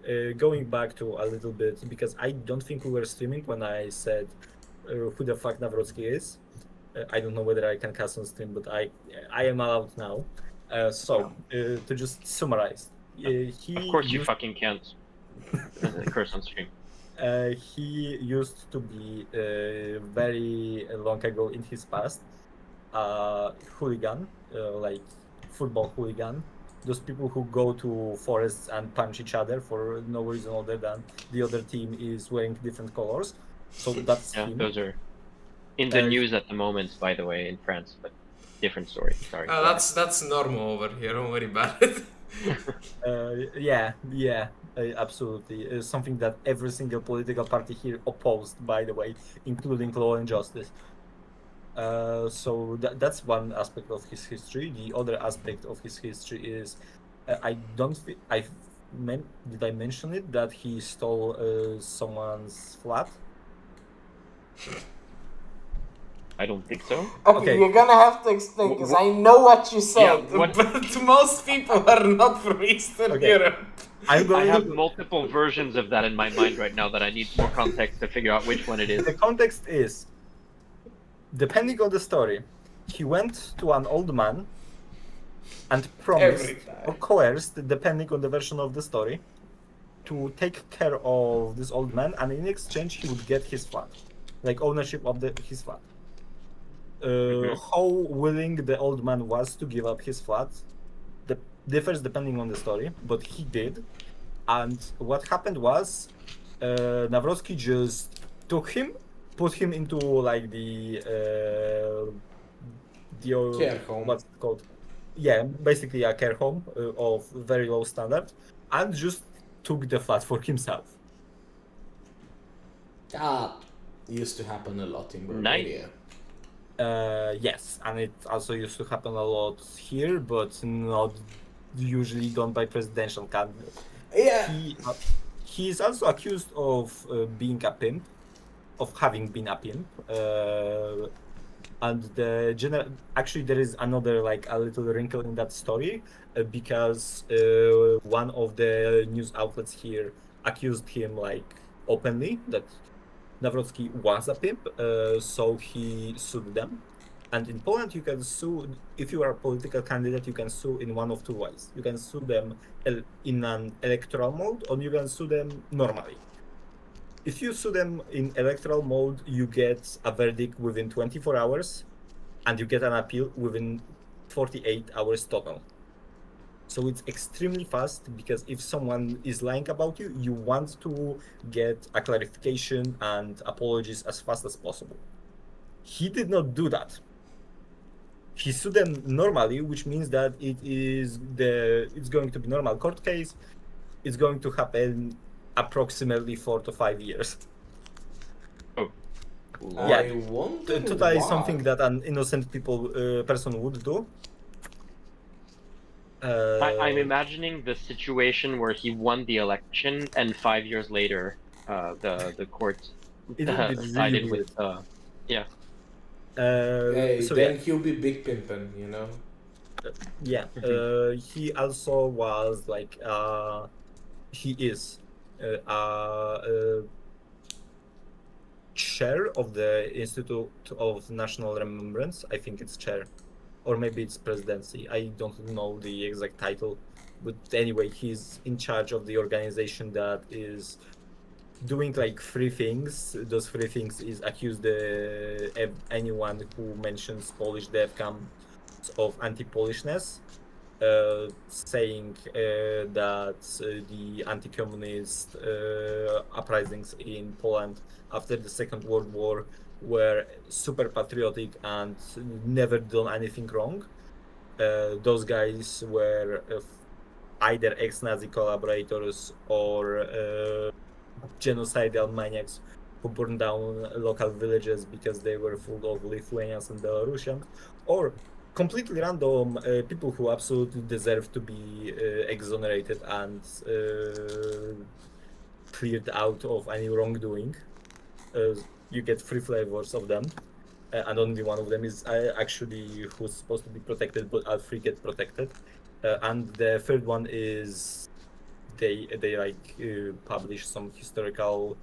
going back to a little bit because I don't think we were streaming when I said who the fuck Nawrocki is. I don't know whether I can cast on stream, but I am allowed now. To just summarize, He Of course, you used, fucking can't curse on stream. he used to be very long ago in his past hooligan, like football hooligan. Those people who go to forests and punch each other for no reason other than the other team is wearing different colors. So that's Yeah, him. those are in the Uh, news at the moment, by the way, in France. But different story. Sorry. go ahead. That's normal over here. Don't worry about it. yeah, absolutely. Something that every single political party here opposed, by the way, including Law and Justice. So that's one aspect of his history. The other aspect of his history is, I don't think did I mention it that he stole someone's flat? I don't think so. Okay, Okay. you're gonna have to explain because I know what you said, but most people are not from Eastern Okay. Europe. I'm going I have to... multiple versions of that in my mind right now that I need more context to figure out which one it is. The context is, depending on the story, he went to an old man and promised Every time. or coerced, depending on the version of the story, to take care of this old man, and in exchange he would get his flat, like ownership of his flat. How willing the old man was to give up his flat differs depending on the story, but he did. And what happened was, Nawrocki just took him, put him into like the Care home. what's it called? Yeah, basically a care home of very low standard, and just took the flat for himself. That used to happen a lot in Bulgaria. Yes, and it also used to happen a lot here, but not usually done by presidential candidates. Yeah. He is also accused of being a pimp, of having been a pimp. And actually there is another like a little wrinkle in that story because one of the news outlets here accused him like openly that Nawrocki was a pimp, so he sued them. And in Poland, you can sue, if you are a political candidate, you can sue in one of two ways. You can sue them in an electoral mode, or you can sue them normally. If you sue them in electoral mode, you get a verdict within 24 hours, and you get an appeal within 48 hours total. So it's extremely fast, because if someone is lying about you, you want to get a clarification and apologies as fast as possible. He did not do that. He sued them normally, which means that it's going to be normal court case. It's going to happen approximately 4 to 5 years. Oh, cool. Yeah, I wonder totally why. something that an innocent person would do. I'm imagining the situation where he won the election, and 5 years later, the court It would be sided really with yeah. Hey, so then yeah, he'll be big pimpin', you know? yeah. He also was like he is chair of the Institute of National Remembrance. I think it's chair, or maybe it's presidency. I don't know the exact title, but anyway, he's in charge of the organization that is doing like 3 things. Those 3 things is accuse anyone who mentions Polish death camps of anti-Polishness, saying that the anti-communist uprisings in Poland after the Second World War were super patriotic and never done anything wrong. Those guys were either ex-Nazi collaborators or genocidal maniacs who burned down local villages because they were full of Lithuanians and Belarusians, or completely random people who absolutely deserve to be exonerated and cleared out of any wrongdoing. You get 3 flavors of them, and only one of them is actually who's supposed to be protected, but all 3 get protected. And the third one is they like publish some historical,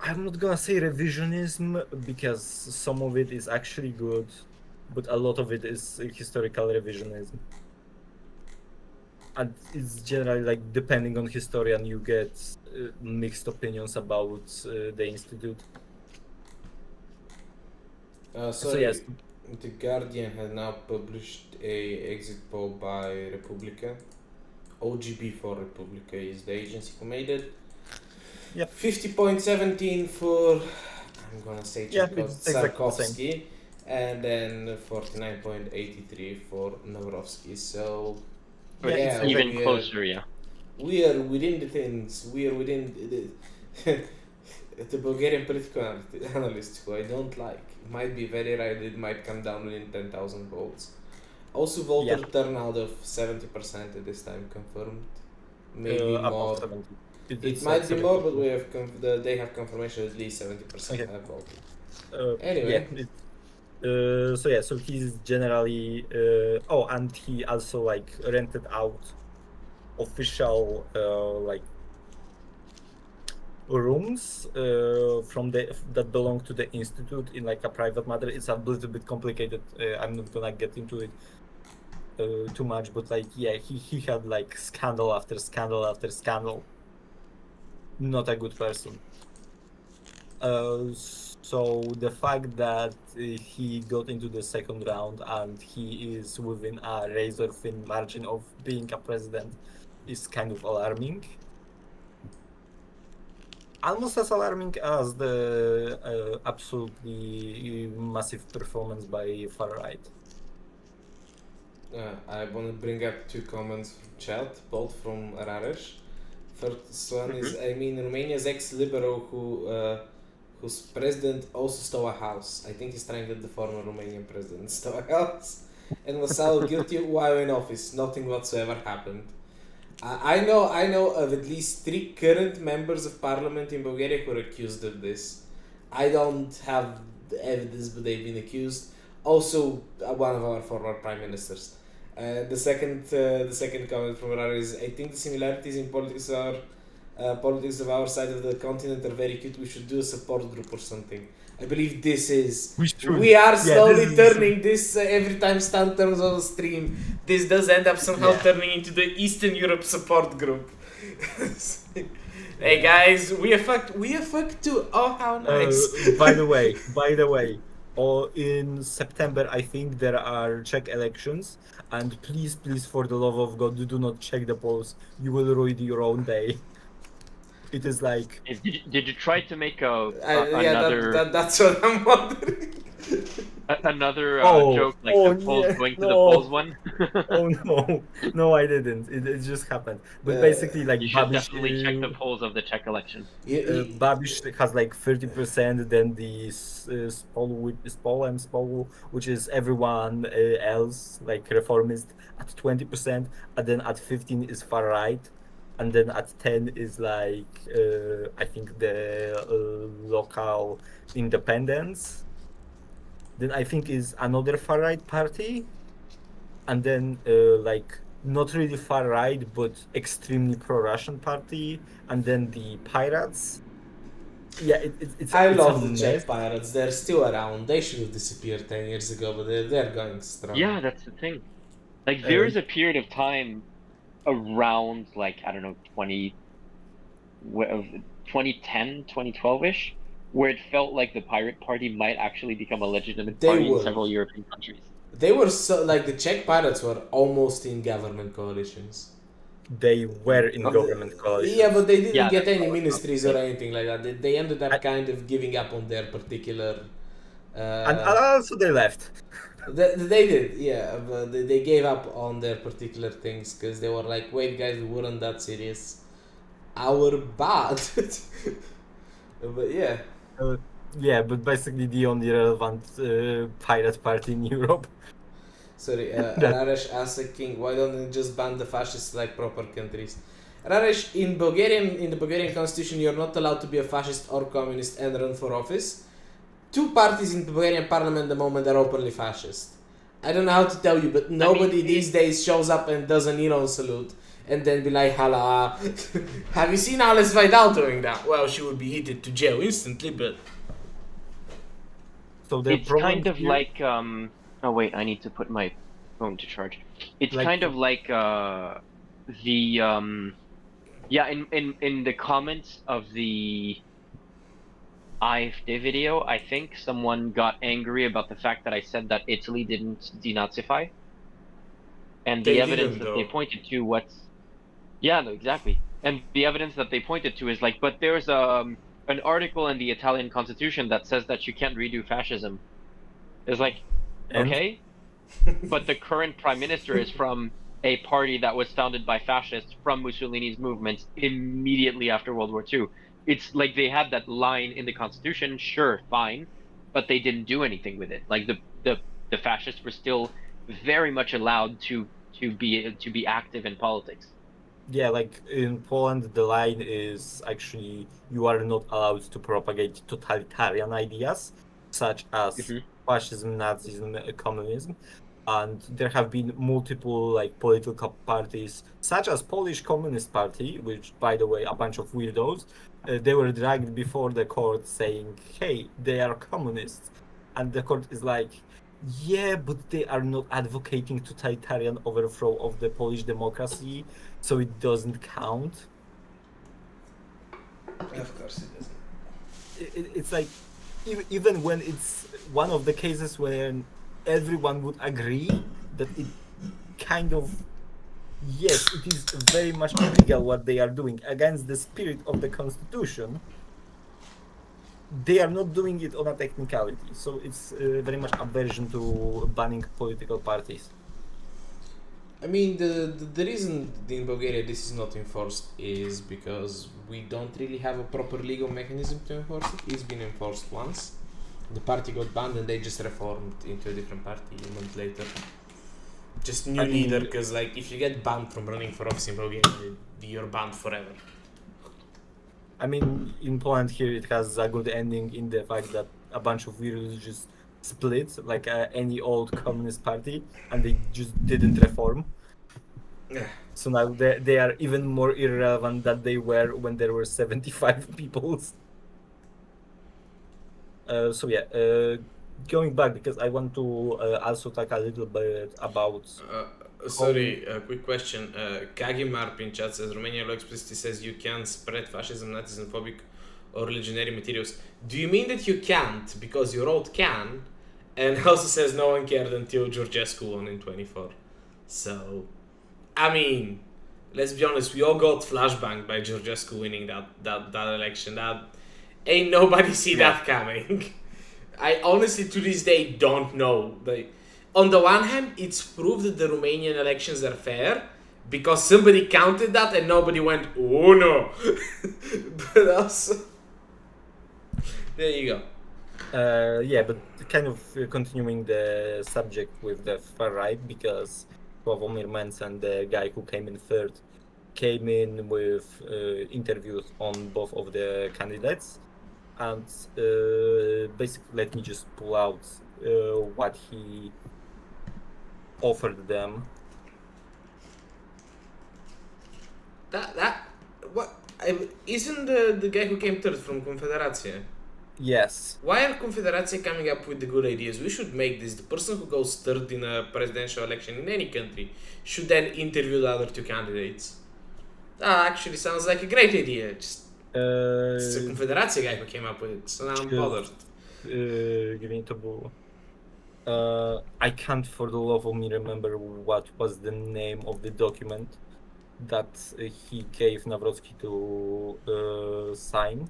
I'm not gonna say revisionism, because some of it is actually good, but a lot of it is historical revisionism. and it's generally like depending on historian, you get mixed opinions about the institute. So Sorry, yes, The Guardian has now published a exit poll by Republica. OGB for Republica is the agency who made it. Yep. 50.17 for, I'm gonna say Yeah, it's exactly the same. Tsarkovsky, and then 49.83 for Navrovsky. So, But Yeah, yeah, it's even we are, closer, yeah. we are within the things. We are within the Bulgarian political analyst, who I don't like. Might be very right. It might come down within 10,000 votes. Also, voter turnout of 70% at this time confirmed. Maybe Above more. 70. It might be more, but we have they have confirmation at least 70% Okay. have voted. Anyway. Yeah, so he's generally and he also like rented out official like rooms from that belong to the institute in like a private matter. It's a little bit complicated. I'm not gonna get into it too much, but like yeah, he had like scandal after scandal after scandal. Not a good person. So the fact that he got into the second round and he is within a razor thin margin of being a president is kind of alarming. Almost as alarming as the absolutely massive performance by far right. I want to bring up two comments from chat, both from Raresh. First one is, I mean, Romania's ex-liberal whose president also stole a house. I think he's trying to get the former Romanian president stole a house and was found guilty while in office. Nothing whatsoever happened. I know of at least 3 current members of parliament in Bulgaria who are accused of this. I don't have the evidence, but they've been accused. Also, one of our former prime ministers. The second comment from Rara is, I think the similarities in politics of our side of the continent are very cute. We should do a support group or something. I believe this is. We are slowly turning this every time Stan turns on the stream. This does end up somehow turning into the Eastern Europe support group. Hey guys, we are fucked too. Oh, how nice! By the way, in September I think there are Czech elections, and please, for the love of God, do not check the polls. You will ruin your own day. It is like. Did you try to make another? That's what I'm wondering. Another joke like the polls going to the polls one? No, I didn't. It just happened. But basically, like you should Babiš, definitely check the polls of the Czech election. Babiš has like 30%, then the Spolu, which is everyone else, like reformist, at 20%, and then at 15 is far right, and then at 10 is like I think the local independents. Then I think is another far right party, and then like not really far right but extremely pro-Russian party, and then the Pirates. Yeah, I love the Czech Pirates. They're still around. They should have disappeared 10 years ago, but they're going strong. Yeah, that's the thing. Like there is a period of time around like I don't know 2010, 2012ish. Where it felt like the Pirate Party might actually become a legitimate party in several European countries. They were so like the Czech Pirates were almost in government coalitions. They were in government coalitions. Yeah, but they didn't get any ministries or anything like that. They ended up kind of giving up on their particular. And also they left. They did, yeah. But they gave up on their particular things because they were like, "Wait, guys, we weren't that serious. Our bad." But yeah. Yeah, but basically the only relevant pirate party in Europe. Sorry, Raresh asked King, why don't they just ban the fascists like proper countries? Raresh, in the Bulgarian constitution, you're not allowed to be a fascist or communist and run for office. 2 parties in the Bulgarian parliament at the moment are openly fascist. I don't know how to tell you, but nobody these days shows up and does an Elon salute and then be like, "Hala, have you seen Alice Vidal doing that?" Well, she would be heated to jail instantly, but... So it's kind of like, oh wait, I need to put my phone to charge. It's like, kind of like the yeah, in the comments of the AfD video, I think someone got angry about the fact that I said that Italy didn't denazify, and They the evidence didn't that they though. pointed to, yeah, no, exactly. And the evidence that they pointed to is like, but there's an article in the Italian constitution that says that you can't redo fascism. It's like, And okay, but the current prime minister is from a party that was founded by fascists from Mussolini's movements immediately after World War II. It's like they had that line in the constitution, sure, fine, but they didn't do anything with it. Like the fascists were still very much allowed to be active in politics. yeah, like in Poland, the line is actually you are not allowed to propagate totalitarian ideas such as Hmm. fascism, Nazism, communism. And there have been multiple like political parties, such as Polish Communist Party, which, by the way, a bunch of weirdos. They were dragged before the court saying, "Hey, they are communists," and the court is like, "Yeah, but they are not advocating totalitarian overthrow of the Polish democracy, so it doesn't count." Of course it doesn't. It's like even when it's one of the cases when everyone would agree that it kind of, yes, it is very much illegal what they are doing against the spirit of the constitution. They are not doing it on a technicality, so it's very much aversion to banning political parties. I mean, the reason in Bulgaria this is not enforced is because we don't really have a proper legal mechanism to enforce it. It's been enforced once. The party got banned and they just reformed into a different party a month later. Just new leader, because like if you get banned from running for office in Bulgaria, you're banned forever. I mean, in Poland here, it has a good ending in the fact that a bunch of weirdos just split, like any old communist party, and they just didn't reform. Yeah. So now they are even more irrelevant than they were when there were 75 people. So yeah, going back, because I want to also talk a little bit about. Sorry, quick question. Kagimarp in chat says Romania law explicitly says you can spread fascism, Nazism, phobic, or religionary materials. Do you mean that you can't because you wrote can, and also says no one cared until Georgescu won in 24. So, I mean, let's be honest, we all got flashbanged by Georgescu winning that election. That ain't nobody see that coming. I honestly to this day don't know. On the one hand, it's proof that the Romanian elections are fair because somebody counted that and nobody went, oh no. But also, there you go. Yeah, but kind of continuing the subject with the far right, because Sławomir Mencen, the guy who came in third, came in with interviews on both of the candidates. And basically, let me just pull out what he offered them. Isn't the guy who came third from Confederație? Yes. Why are Confederație coming up with the good ideas? We should make this. The person who goes third in a presidential election in any country should then interview the other two candidates. That actually sounds like a great idea. It's the Confederație guy who came up with it, so now I'm bothered. I can't for the love of me remember what was the name of the document that he gave Nawrocki to sign.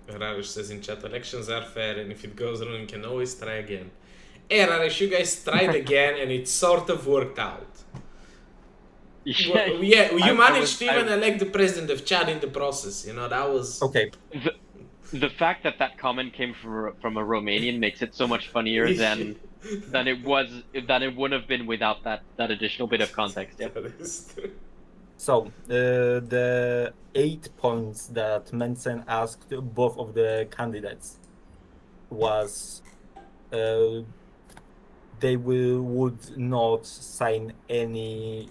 Raresh says in chat, elections are fair and if it goes wrong you can always try again. Hey Raresh, you guys tried again and it sort of worked out. Yeah, you managed to even elect the president of Chad in the process, you know, that was... Okay. The fact that that comment came from a Romanian makes it so much funnier than it would have been without that additional bit of context. Yeah. So the 8 points that Mencen asked both of the candidates was they would not sign any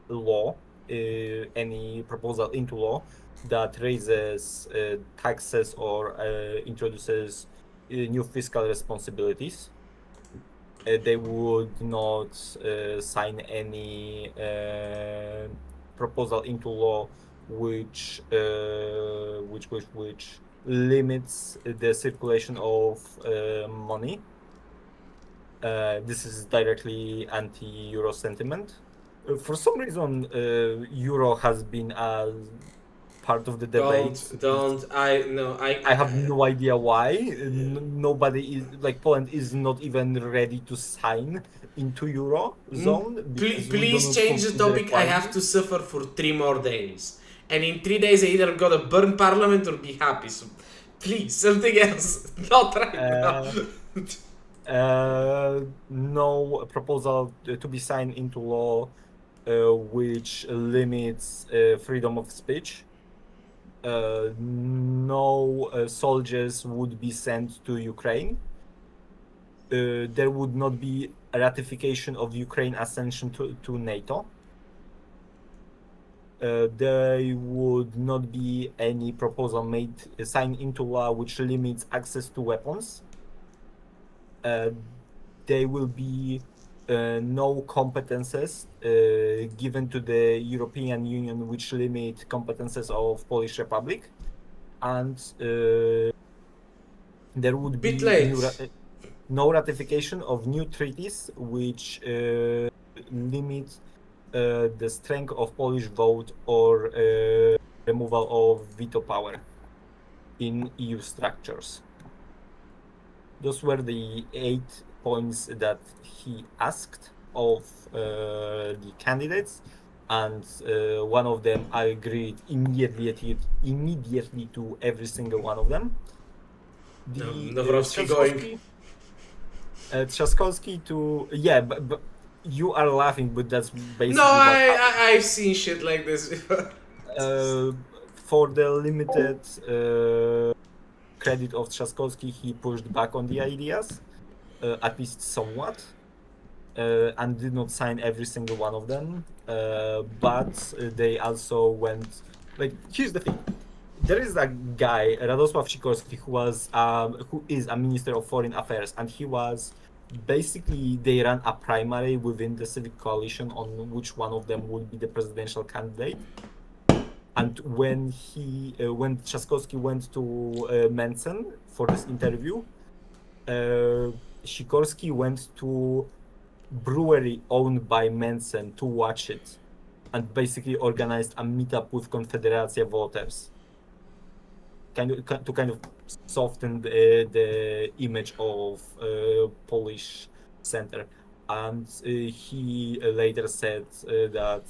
law, any proposal into law that raises taxes or introduces new fiscal responsibilities. They would not sign any proposal into law which limits the circulation of money. This is directly anti-euro sentiment. For some reason, euro has been a part of the debate. I have no idea why. Nobody is like Poland is not even ready to sign into euro zone because we Please don't change the fulfill the topic. I have to requirements. suffer for 3 more days, and in 3 days I either gotta burn parliament or be happy. So, please, something else. Not right now. No proposal to be signed into law which limits freedom of speech. No soldiers would be sent to Ukraine. There would not be a ratification of Ukraine accession to NATO. There would not be any proposal made signed into law which limits access to weapons. There will be no competences given to the European Union which limit competences of Polish Republic, and there would be no ratification of new treaties which limit the strength of Polish vote or removal of veto power in EU structures. Those were the 8 points that he asked of the candidates, and one of them I agreed immediately to every single one of them. Trzaskowski to but you are laughing, but that's basically no, I've seen shit like this before. For the limited credit of Trzaskowski, he pushed back on the ideas, at least somewhat, and did not sign every single one of them. But they also went like, here's the thing. There is a guy, Radosław Sikorski, who is a minister of foreign affairs, and he was basically, they ran a primary within the civic coalition on which one of them would be the presidential candidate. And when Trzaskowski went to Mensen for this interview, Sikorski went to brewery owned by Mensen to watch it, and basically organized a meetup with Konfederacja voters, to kind of soften the image of Polish center. And he later said that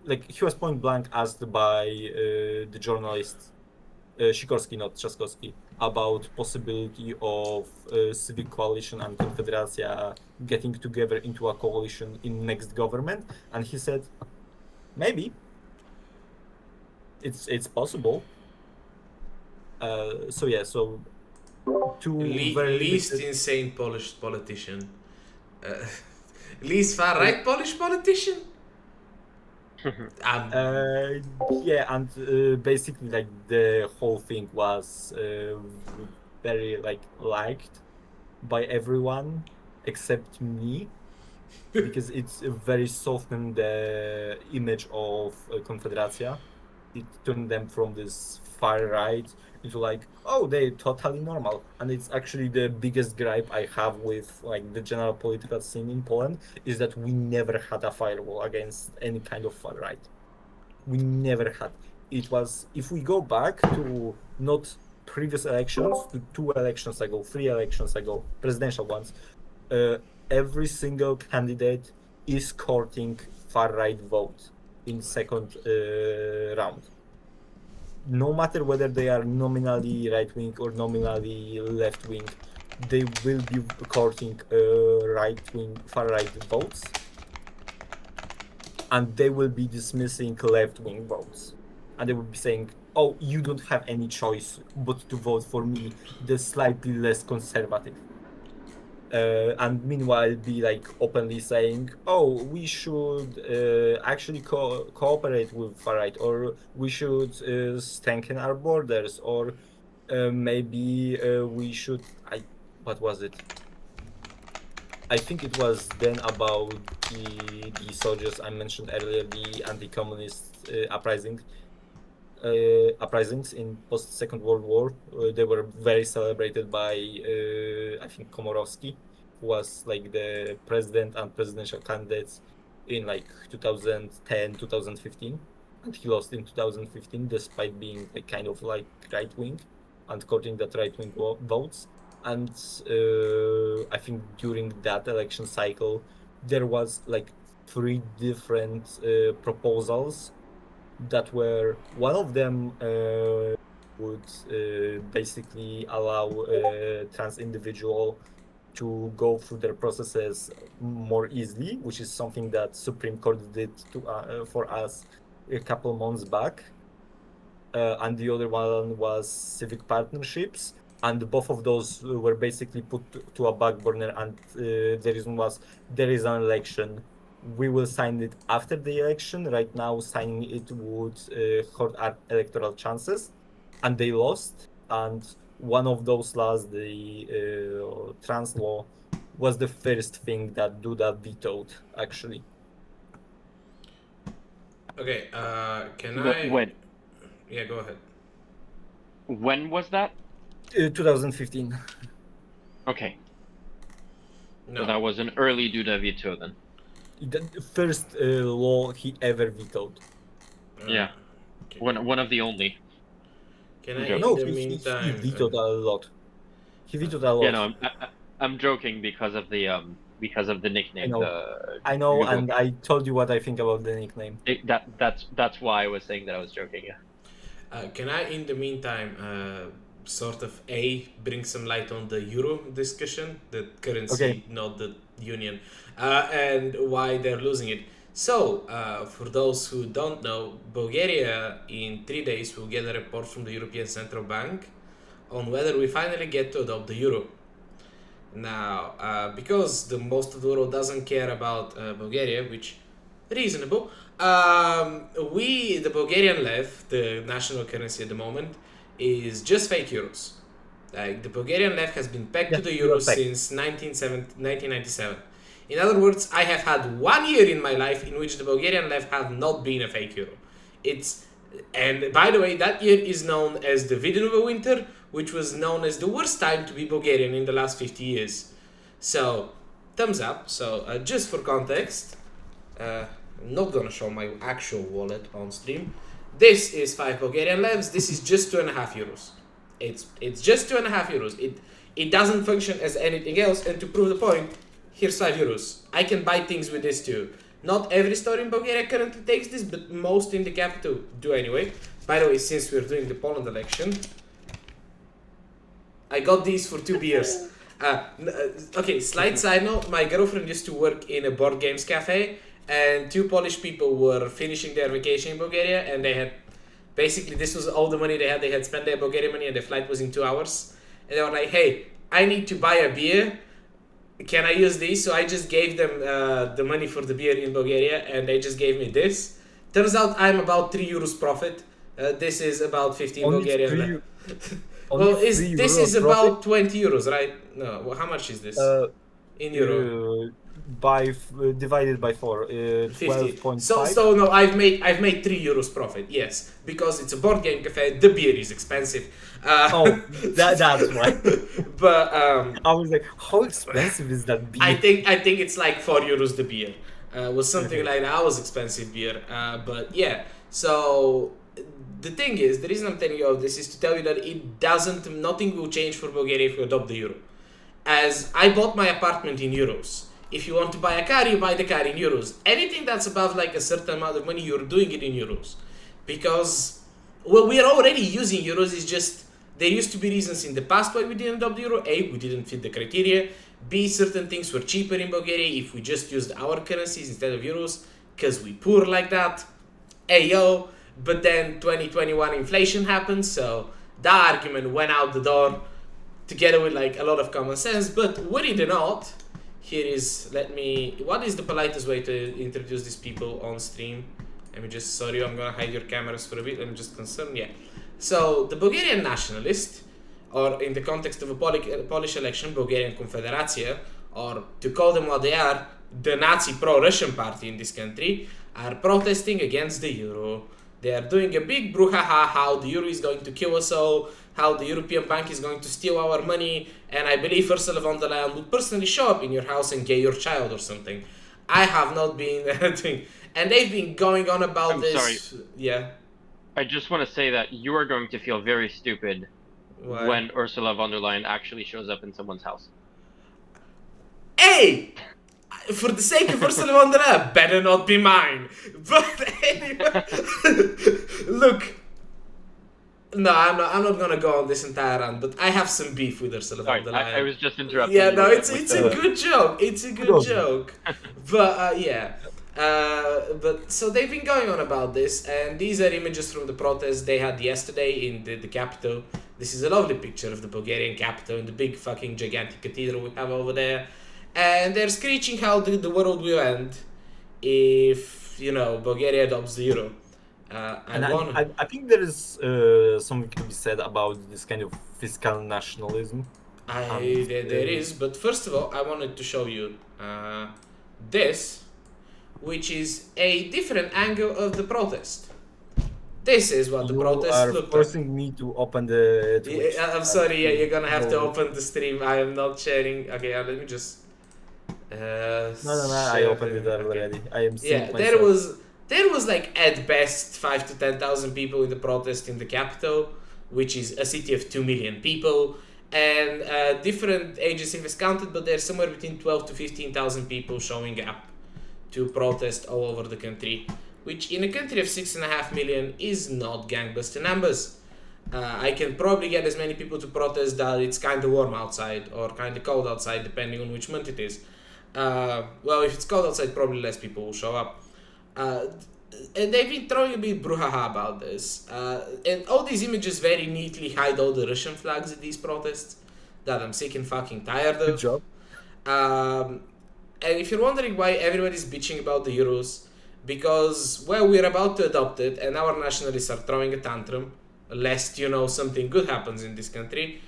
like, he was point blank asked by the journalist Sikorski, not Trzaskowski, about possibility of civic coalition and Konfederacja getting together into a coalition in next government, and he said maybe it's possible. So least insane Polish politician, least far right Polish politician. And basically, like, the whole thing was very liked by everyone except me, because it's very softened the image of Konfederacja. It turned them from this far right into they're totally normal. And it's actually the biggest gripe I have with the general political scene in Poland, is that we never had a firewall against any kind of far right. We never had. It was, if we go back to not previous elections, to 2 elections ago, 3 elections ago, presidential ones, every single candidate is courting far right vote in second round. No matter whether they are nominally right wing or nominally left wing, they will be courting right wing, far right votes, and they will be dismissing left wing votes, and they will be saying, "Oh, you don't have any choice but to vote for me, the slightly less conservative." And meanwhile be openly saying, "Oh, we should actually cooperate with far right, or we should strengthen our borders, or maybe we should. What was it? I think it was then about the soldiers I mentioned earlier, the anti-communist uprisings in post Second World War. They were very celebrated by I think Komorowski, who was like the president and presidential candidates in like 2010, 2015, and he lost in 2015 despite being a kind of like right wing and courting that right wing votes. And I think during that election cycle, there was like three different proposals that were one of them would basically allow trans individual to go through their processes more easily, which is something that Supreme Court did for us a couple months back. And the other one was civic partnerships, and both of those were basically put to a back burner. And the reason was there is an election. We will sign it after the election. Right now, signing it would hurt our electoral chances, and they lost. And one of those laws, the trans law, was the first thing that Duda vetoed, actually. Okay, can But I... when? Yeah, go ahead. When was that? 2015. Okay. No. So that was an early Duda veto then. The first law he ever vetoed. Yeah. Okay. One of the only. Can I, No, in No, the he meantime... vetoed a lot. He vetoed a lot. Yeah, no, I'm joking because of the nickname. I know, Google. and I told you what I think about the nickname. That's why I was saying that I was joking. Yeah. Can I, in the meantime, sort of bring some light on the euro discussion, the currency, Okay. not the union, and why they're losing it. So, for those who don't know, Bulgaria in 3 days will get a report from the European Central Bank on whether we finally get to adopt the euro. Now, because the most of the world doesn't care about Bulgaria, which reasonable, the Bulgarian lev, the national currency at the moment, is just fake euros. Like the Bulgarian lev has been pegged to the euro since 1997. In other words, I have had 1 year in my life in which the Bulgarian lev have not been a fake euro. And by the way, that year is known as the Videnovo winter, which was known as the worst time to be Bulgarian in the last 50 years. So, thumbs up. So, just for context, I'm not gonna show my actual wallet on stream. This is 5 Bulgarian levs. This is just 2.5 euros. It's just 2.5 euros. It doesn't function as anything else. And to prove the point, here's 5 euros. I can buy things with this too. Not every store in Bulgaria currently takes this, but most in the capital do anyway. By the way, since we're doing the Poland election, I got these for 2 beers. Okay, slight side note, my girlfriend used to work in a board games cafe, and 2 Polish people were finishing their vacation in Bulgaria, and they had, basically this was all the money they had spent their Bulgarian money, and the flight was in 2 hours. And they were like, hey, I need to buy a beer. Can I use these? So I just gave them the money for the beer in Bulgaria, and they just gave me this. Turns out I'm about 3 euros profit. This is about 15 Only Bulgarian. Well, this is about 20 euros, right? No, well, how much is this in euro? Divided by 4, 12.5. So no, I've made 3 euros profit. Yes, because it's a board game cafe. The beer is expensive. That's why. But I was like, how expensive is that beer? I think it's like 4 euros the beer. Was something like that. Was expensive beer. But yeah, so. The thing is, the reason I'm telling you all this is to tell you that nothing will change for Bulgaria if we adopt the euro. As I bought my apartment in euros. If you want to buy a car, you buy the car in euros. Anything that's above like a certain amount of money, you're doing it in euros. Because, well, we are already using euros, it's just, there used to be reasons in the past why we didn't adopt the euro. A, we didn't fit the criteria. B, certain things were cheaper in Bulgaria if we just used our currencies instead of euros, because we poor like that. Ayo. But then 2021 inflation happened, so that argument went out the door together with like a lot of common sense. But worry or not, here is, what is the politest way to introduce these people on stream? Let me just, sorry, I'm gonna hide your cameras for a bit, let me just confirm, yeah. So, the Bulgarian nationalist or in the context of a Polish election, Bulgarian Confederacja, or to call them what they are, the Nazi pro-Russian party in this country, are protesting against the euro. They are doing a big brouhaha how the euro is going to kill us all, how the European Bank is going to steal our money, and I believe Ursula von der Leyen would personally show up in your house and get your child or something. I have not been doing, and they've been going on about I'm this. sorry. Yeah. I just want to say that you are going to feel very stupid Why? when Ursula von der Leyen actually shows up in someone's house. Hey! For the sake of Ursula von der Leyen, better not be mine. But anyway, look. No, I'm not gonna go on this entire run, but I have some beef with Ursula von der Leyen. I was just interrupting. Yeah, you no, with it's the- a good joke. It's a good joke. But yeah. But so they've been going on about this, and these are images from the protest they had yesterday in the capital. This is a lovely picture of the Bulgarian capital and the big fucking gigantic cathedral we have over there. And they're screeching how the world will end if, you know, Bulgaria adopts the euro. I think there is something to be said about this kind of fiscal nationalism. There is, but first of all, I wanted to show you this, which is a different angle of the protest. This is what the protest are looked forcing like. me to open the Twitch. Yeah, I'm sorry, yeah, you're gonna have to No. open the stream. I am not sharing. Okay, let me just. No, I share opened it the- okay. already. I am seeing Yeah, myself. there was like at best 5 to 10,000 people in the protest in the capital, which is a city of 2 million people, and different agencies have counted, but there's somewhere between 12 to 15,000 people showing up to protest all over the country, which in a country of 6.5 million is not gangbuster numbers. I can probably get as many people to protest that it's kind of warm outside or kind of cold outside, depending on which month it is. Well, if it's cold outside, probably less people will show up. And they've been throwing a bit brouhaha about this. And all these images very neatly hide all the Russian flags at these protests that I'm sick and fucking tired of. Good job. And if you're wondering why everybody's bitching about the euros, because, well, we're about to adopt it and our nationalists are throwing a tantrum, lest, you know, something good happens in this country.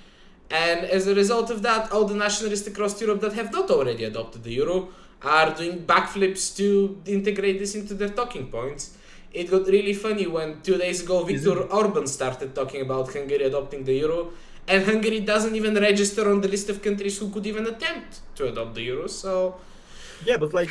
And as a result of that, all the nationalists across Europe that have not already adopted the euro are doing backflips to integrate this into their talking points. It got really funny when 2 days ago Viktor Orban started talking about Hungary adopting the euro, and Hungary doesn't even register on the list of countries who could even attempt to adopt the euro. So Yeah, but like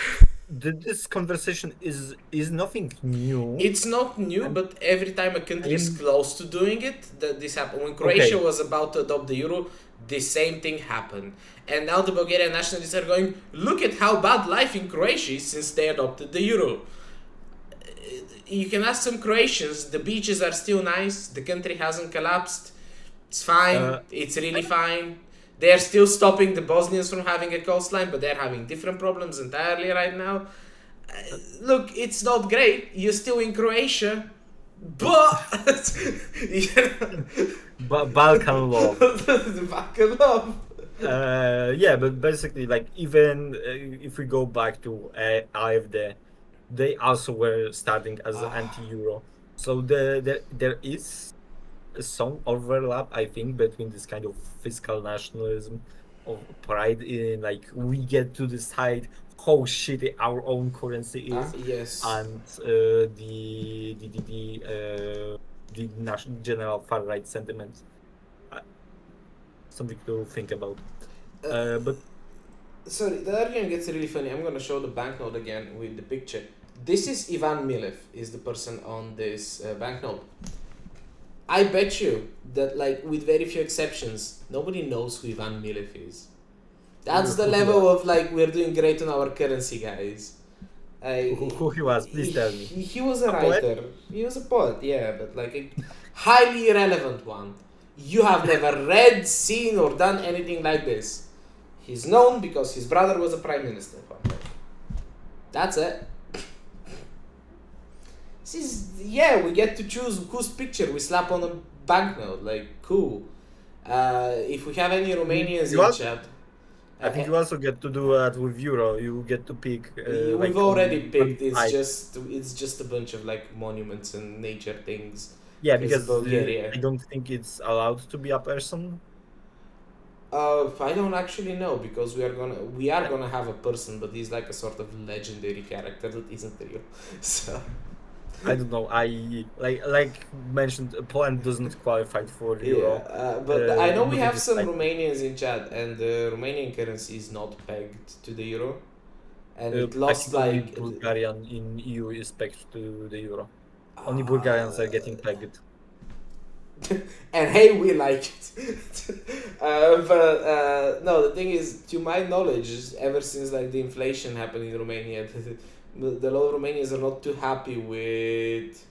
this conversation is nothing new. it's not new, but every time a country is close to doing it, that this happened. When Croatia was about to adopt the euro, the same thing happened. And now the Bulgarian nationalists are going, look at how bad life in Croatia is since they adopted the euro. You can ask some Croatians, the beaches are still nice, the country hasn't collapsed, it's fine, it's really fine. They're still stopping the Bosnians from having a coastline, but they're having different problems entirely right now. Look, it's not great, you're still in Croatia, but... Balkan love. The Balkan love. Yeah, but basically, like, even if we go back to AfD, they also were starting as anti-euro. So there is some overlap, I think, between this kind of fiscal nationalism, of pride in, like, we get to decide how shitty our own currency is, Yes. and the general far right sentiment. Something to think about. But Sorry, the argument gets really funny. I'm gonna show the banknote again with the picture. This is Ivan Milev, is the person on this banknote. I bet you that, like, with very few exceptions, nobody knows who Ivan Milev is. That's the level of, like, we're doing great on our currency, guys. who he was? Please tell me. He was a A poet? writer. He was a poet, yeah, but like a highly irrelevant one. You have never read, seen, or done anything like this. He's known because his brother was a prime minister. That's it. This is, yeah, we get to choose whose picture we slap on a banknote. Like, cool. If we have any Romanians You in also- chat, I think you also get to do that with Euro. You get to pick. we've already picked. I- It's just a bunch of like monuments and nature things. Yeah, It's because Bulgaria. I don't think it's allowed to be a person. I don't actually know because we are gonna have a person, but he's like a sort of legendary character that isn't real. So I don't know. I like mentioned, Poland doesn't qualify for yeah, Euro. but I know we Not have even some slightly. Romanians in chat, and the Romanian currency is not pegged to the euro, and it I lost think only like Bulgarian in EU is pegged to the Euro. Only uh, Bulgarians are getting pegged. and hey, we like it. But no, the thing is, to my knowledge, ever since like the inflation happened in Romania, the lot of Romanians are not too happy with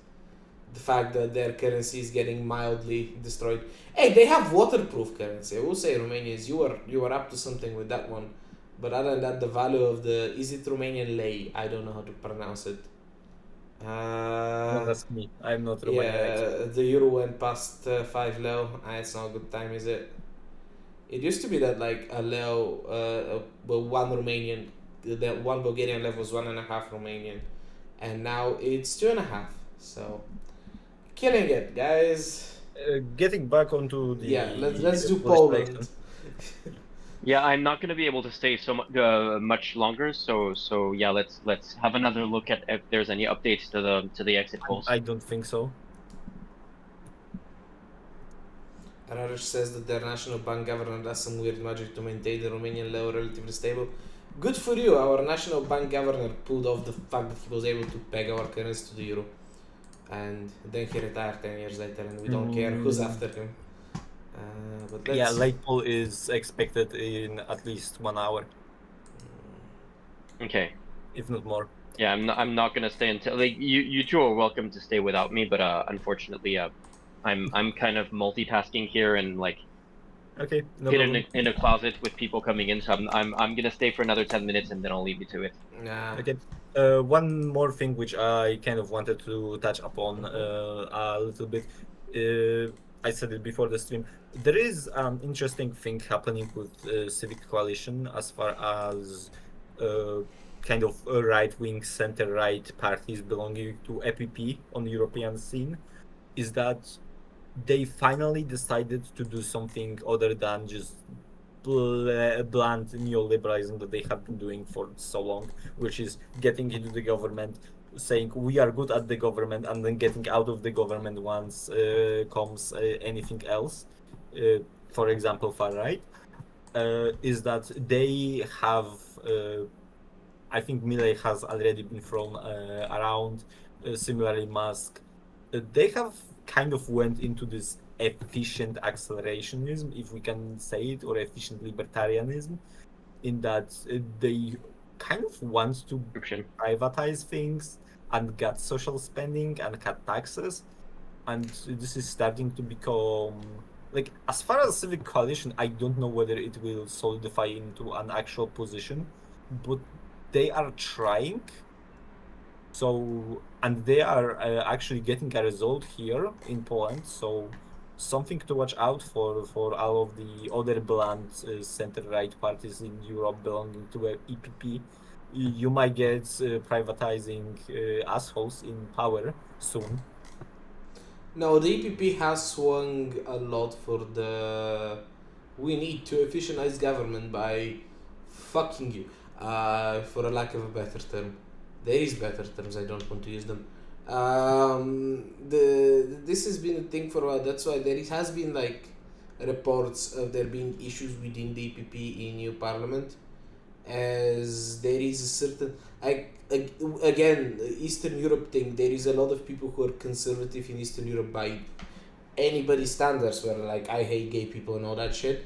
the fact that their currency is getting mildly destroyed. Hey, they have waterproof currency. I will say, Romanians, you are up to something with that one. But other than that, the value of the is it Romanian lei? I don't know how to pronounce it. Don't ask me. I'm not Romanian expert. Yeah, the euro went past 5 leu. It's not a good time, is it? It used to be that like a leu, well, one Romanian, that one Bulgarian lev was 1.5 Romanian, and now it's 2.5. So killing it, guys. Getting back onto Yeah, let's the let's do Polish Poland. election. Yeah, I'm not going to be able to stay much longer. So yeah, let's have another look at if there's any updates to the exit polls. I don't think so. Arash says that their national bank governor does some weird magic to maintain the Romanian leu relatively stable. Good for you. Our national bank governor pulled off the fact that he was able to peg our currency to the euro. And then he retired 10 years later, and we don't care who's after him. But Yeah, let's. late poll is expected in at least 1 hour, Okay. if not more. Yeah, I'm not gonna stay until like you two are welcome to stay without me, but unfortunately I'm kind of multitasking here and like Okay, no hid problem. in a closet with people coming in, so I'm gonna stay for another 10 minutes and then I'll leave you to it. Nah. Okay. One more thing which I kind of wanted to touch upon a little bit. I said it before the stream. There is an interesting thing happening with Civic Coalition as far as uh, kind of right-wing, center-right parties belonging to EPP on the European scene. Is that they finally decided to do something other than just bland neoliberalism that they have been doing for so long, which is getting into the government, saying we are good at the government, and then getting out of the government once comes anything else. For example, far right, is that they have. I think Millet has already been thrown around. Similarly, Musk. They have kind of went into this efficient accelerationism, if we can say it, or efficient libertarianism, in that they kind of want to Description. privatize things and cut social spending and cut taxes. And this is starting to become like, as far as civic coalition, I don't know whether it will solidify into an actual position, but they are trying. So, and they are actually getting a result here in Poland. So, something to watch out for all of the other bland center-right parties in Europe belonging to EPP. You might get privatizing assholes in power soon. No, the EPP has swung a lot for the. We need to efficientize government by fucking you, for a lack of a better term. There is better terms. I don't want to use them. This has been a thing for a while. That's why there has been like reports of there being issues within the EPP in new parliament, as there is a certain again Eastern Europe thing. There is a lot of people who are conservative in Eastern Europe by anybody's standards, where like I hate gay people and all that shit,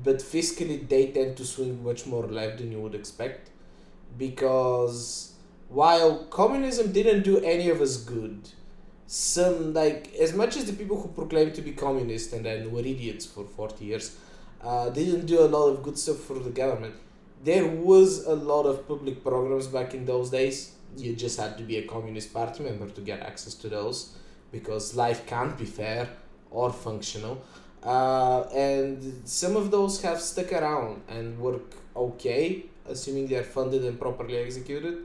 but fiscally they tend to swing much more left than you would expect, because while communism didn't do any of us good, some, like, as much as the people who proclaim to be communist and then were idiots for 40 years didn't do a lot of good stuff for the government, there was a lot of public programs back in those days. You just had to be a communist party member to get access to those, because life can't be fair or functional. And some of those have stuck around and work okay, assuming they are funded and properly executed.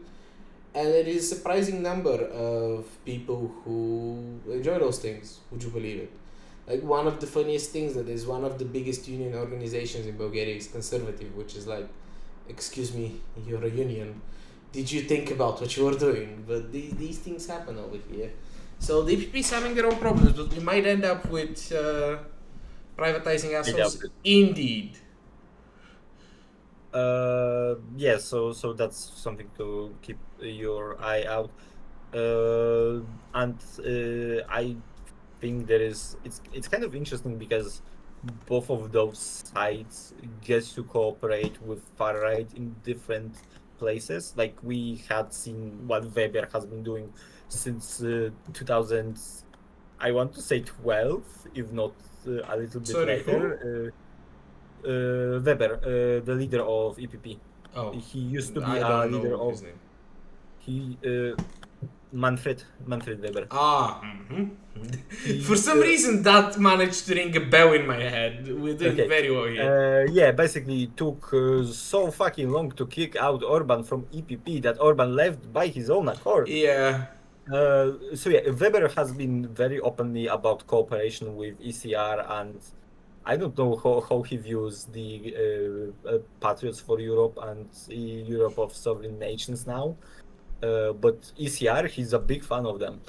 And there is a surprising number of people who enjoy those things. Would you believe it? Like one of the funniest things that is one of the biggest union organizations in Bulgaria is conservative, which is like, excuse me, you're a union. Did you think about what you were doing? But these things happen over here. So the EPP is having their own problems, but we might end up with privatizing assholes. Indeed. Yeah, so that's something to keep your eye out. And I think it's kind of interesting because both of those sides get to cooperate with far right in different places. Like we had seen what Weber has been doing since 2000, I want to say 12, if not a little bit Sorry, later. Weber, the leader of EPP. Oh, He used to be I a don't leader know of his name. he Manfred Weber. For some reason, that managed to ring a bell in my head. We're doing Okay. very well here. Yeah, basically it took so fucking long to kick out Orban from EPP that Orban left by his own accord. Yeah. So yeah, Weber has been very openly about cooperation with ECR, and I don't know how he views the Patriots for Europe and Europe of Sovereign Nations now. But ECR, he's a big fan of them.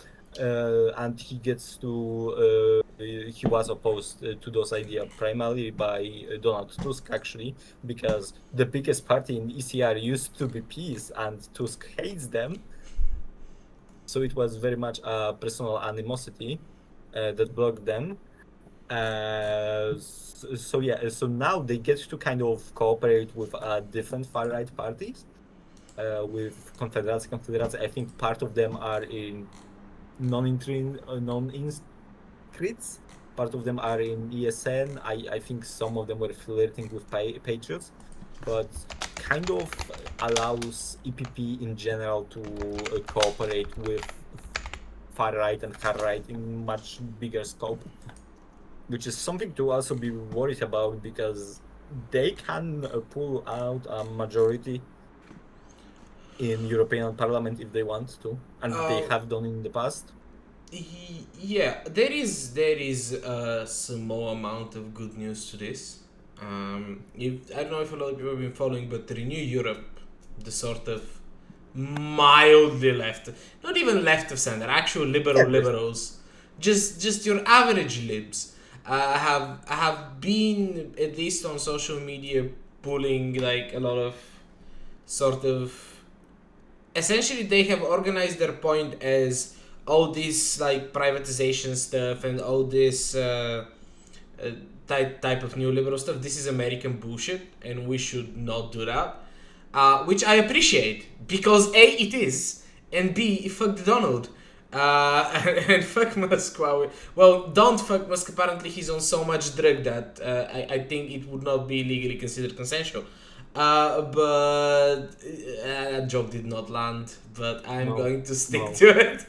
And he gets to he was opposed to those ideas primarily by Donald Tusk, actually, because the biggest party in ECR used to be Peace, and Tusk hates them. So it was very much a personal animosity that blocked them. So now they get to kind of cooperate with different far right parties, with Confederacy. I think part of them are in non-inscrits. Part of them are in ESN. I think some of them were flirting with Patriots, but kind of allows EPP in general to cooperate with far right and far right in much bigger scope, which is something to also be worried about because they can pull out a majority in European Parliament if they want to, and they have done in the past. Yeah, there is a small amount of good news to this. I don't know if a lot of people have been following, but Renew Europe, the sort of mildly left, not even left of center, actual liberals, just your average libs, have been, at least on social media, pulling like a lot of sort of, essentially they have organized their point as all this like privatization stuff and all this type of neoliberal stuff. This is American bullshit, and we should not do that. Which I appreciate because A, it is, and B, fuck Donald. And fuck Musk. Well, don't fuck Musk. Apparently, he's on so much drug that I think it would not be legally considered consensual. But that joke did not land. But I'm going to stick to it.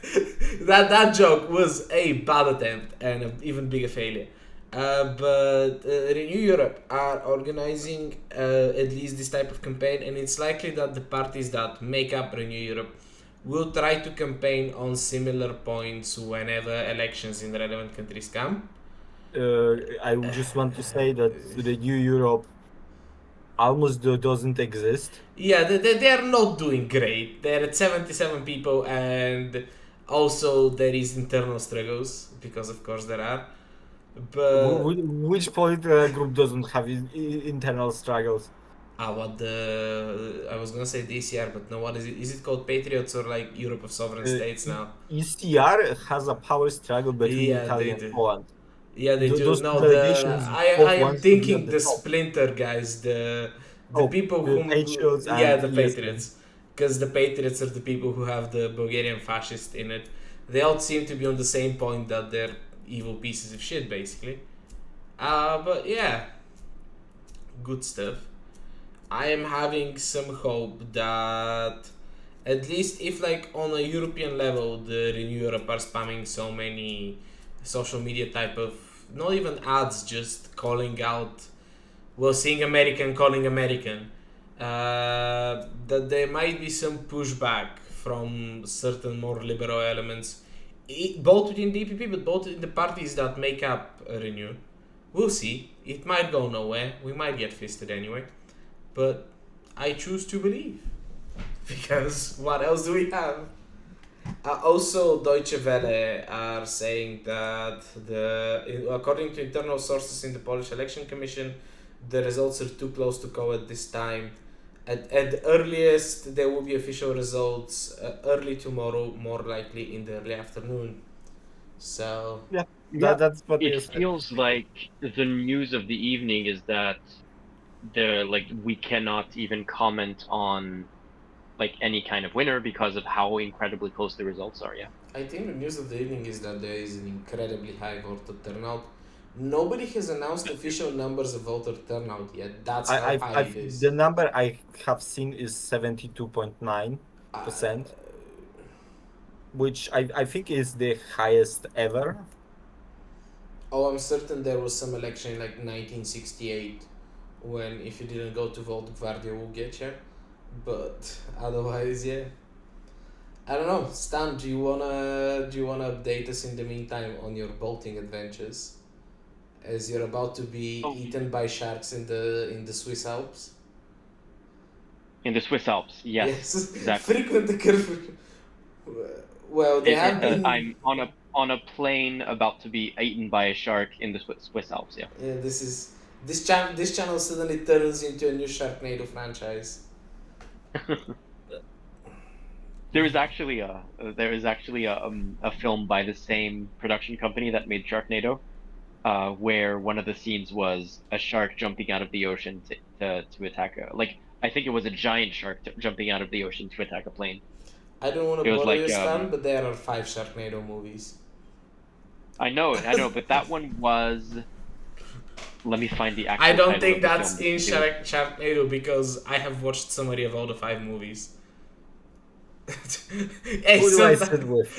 that joke was a bad attempt and an even bigger failure. But Renew Europe are organizing at least this type of campaign, and it's likely that the parties that make up Renew Europe will try to campaign on similar points whenever elections in the relevant countries come. I just want to say that Renew Europe almost doesn't exist. Yeah, they're not doing great. They're at 77 people, and also there is internal struggles, because of course there are. But which political group doesn't have internal struggles? I was gonna say DCR, but no, what is it? Is it called Patriots or like Europe of Sovereign States now? ECR has a power struggle between Italy and Poland. Yeah, they do. Those No, I am thinking the splinter guys, the people who Patriots the Patriots, because the Patriots are the people who have the Bulgarian fascist in it. They all seem to be on the same point that they're evil pieces of shit, basically. But yeah, good stuff. I am having some hope that at least if like on a European level the Renew Europe are spamming so many social media type of, not even ads, just calling out, well, seeing American calling American, that there might be some pushback from certain more liberal elements both within the EPP, but both in the parties that make up Renew. We'll see. It might go nowhere. We might get fisted anyway. But I choose to believe. Because what else do we have? Also, Deutsche Welle are saying that according to internal sources in the Polish Election Commission, the results are too close to call at this time. At the earliest, there will be official results early tomorrow, more likely in the early afternoon. So Yeah, Yeah, that's what they it said. feels like the news of the evening is that we cannot even comment on like any kind of winner because of how incredibly close the results are. Yeah. I think the news of the evening is that there is an incredibly high voter turnout. Nobody has announced official numbers of voter turnout yet. That's how high it The is. number I have seen is 72.9%, Uh, which I think is the highest ever. Oh, I'm certain there was some election in like 1968 when if you didn't go to vote, Guardia will get you. But otherwise, yeah. I don't know. Stan, do you wanna update us in the meantime on your bolting adventures as you're about to be Oh, eaten by sharks in the Swiss Alps? in the Swiss Alps, yes, Yes, exactly. frequent occurrence. Well, they have been. I'm on a plane about to be eaten by a shark in the Swiss Alps. Yeah. Yeah, this channel suddenly turns into a new Sharknado franchise. There is actually a film by the same production company that made Sharknado, where one of the scenes was a shark jumping out of the ocean to attack I think it was a giant shark jumping out of the ocean to attack a plane. I don't want It to was bother you, like Stan, but there are 5 Sharknado movies. I know, but that one was. Let me find the I actual don't title think of the that's film in because it was. Sharknado because I have watched summary of all the 5 movies. Hey, Who do I sit with?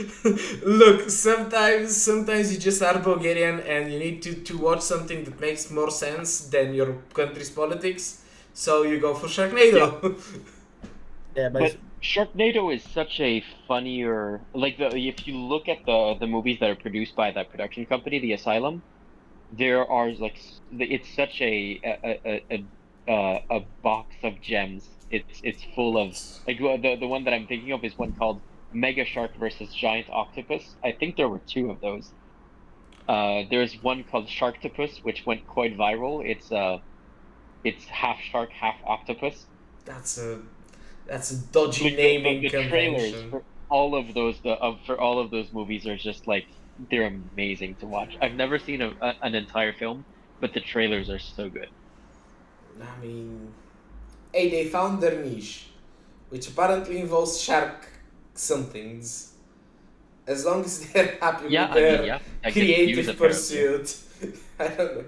look, sometimes you just are Bulgarian and you need to watch something that makes more sense than your country's politics, so you go for Yeah, Sharknado. Yeah, but Sharknado is such a funnier if you look at the movies that are produced by that production company, The Asylum, there are it's such a box of gems. It's full of the one that I'm thinking of is one called Mega Shark versus Giant Octopus. I think there were two of those. There's one called Sharktopus, which went quite viral. It's half shark, half octopus. That's a that's a dodgy Like naming the trailers convention. for all of those for all of those movies are just like they're amazing to watch. I've never seen an entire film, but the trailers are so good. I mean, hey, they found their niche, which apparently involves shark somethings. As long as they're happy Yeah, with I mean, their yeah, that gets views creative apparently. pursuit, I don't know.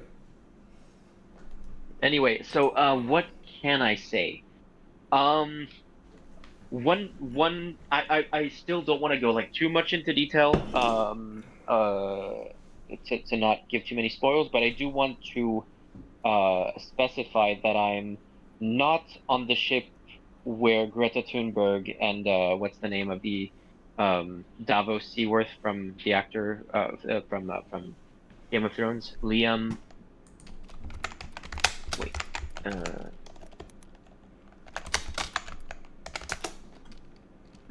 Anyway, so what can I say? Um, I still don't want to go like too much into detail. To not give too many spoils, but I do want to specify that I'm not on the ship where Greta Thunberg and what's the name of the Davos Seaworth from the actor from Game of Thrones, Liam. Wait,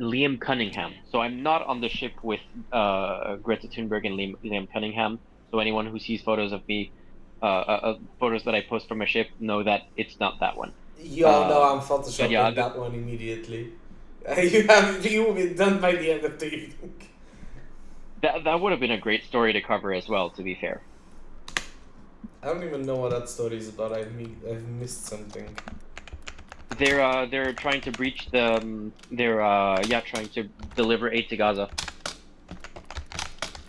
Liam Cunningham. So I'm not on the ship with Greta Thunberg and Liam Cunningham. So anyone who sees photos of me, photos that I post from a ship, know that it's not that one. Yo, no, I'm But yeah, photoshopping that one immediately. You will be done by the end of the evening. that would have been a great story to cover as well. To be fair, I don't even know what that story is about. I've missed something. they're trying to breach the trying to deliver aid to Gaza.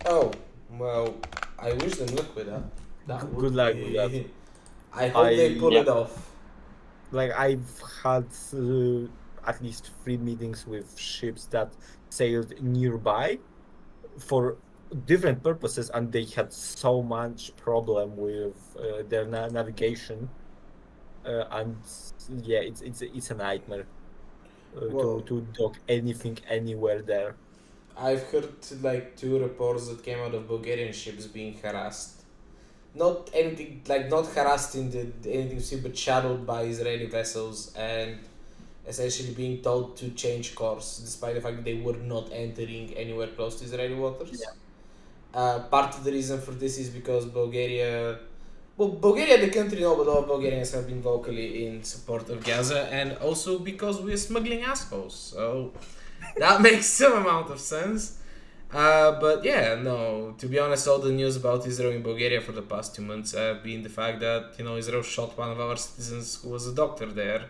Oh, well, I wish them luck with that. That would good luck with that. be. I hope they pull Yeah. it off. Like I've had at least 3 meetings with ships that sailed nearby for different purposes, and they had so much problem with their navigation, and yeah, it's a nightmare Well, to dock anything anywhere there. I've heard like 2 reports that came out of Bulgarian ships being harassed. Not anything like not harassed in the anything to see, but shadowed by Israeli vessels and essentially being told to change course, despite the fact that they were not entering anywhere close to Israeli waters. Part of the reason for this is because Bulgaria, the country, no, but all Bulgarians have been vocally in support of Gaza, and also because we're smuggling assholes. So that makes some amount of sense. But yeah, no, to be honest, all the news about Israel in Bulgaria for the past 2 months have been the fact that, Israel shot one of our citizens who was a doctor there,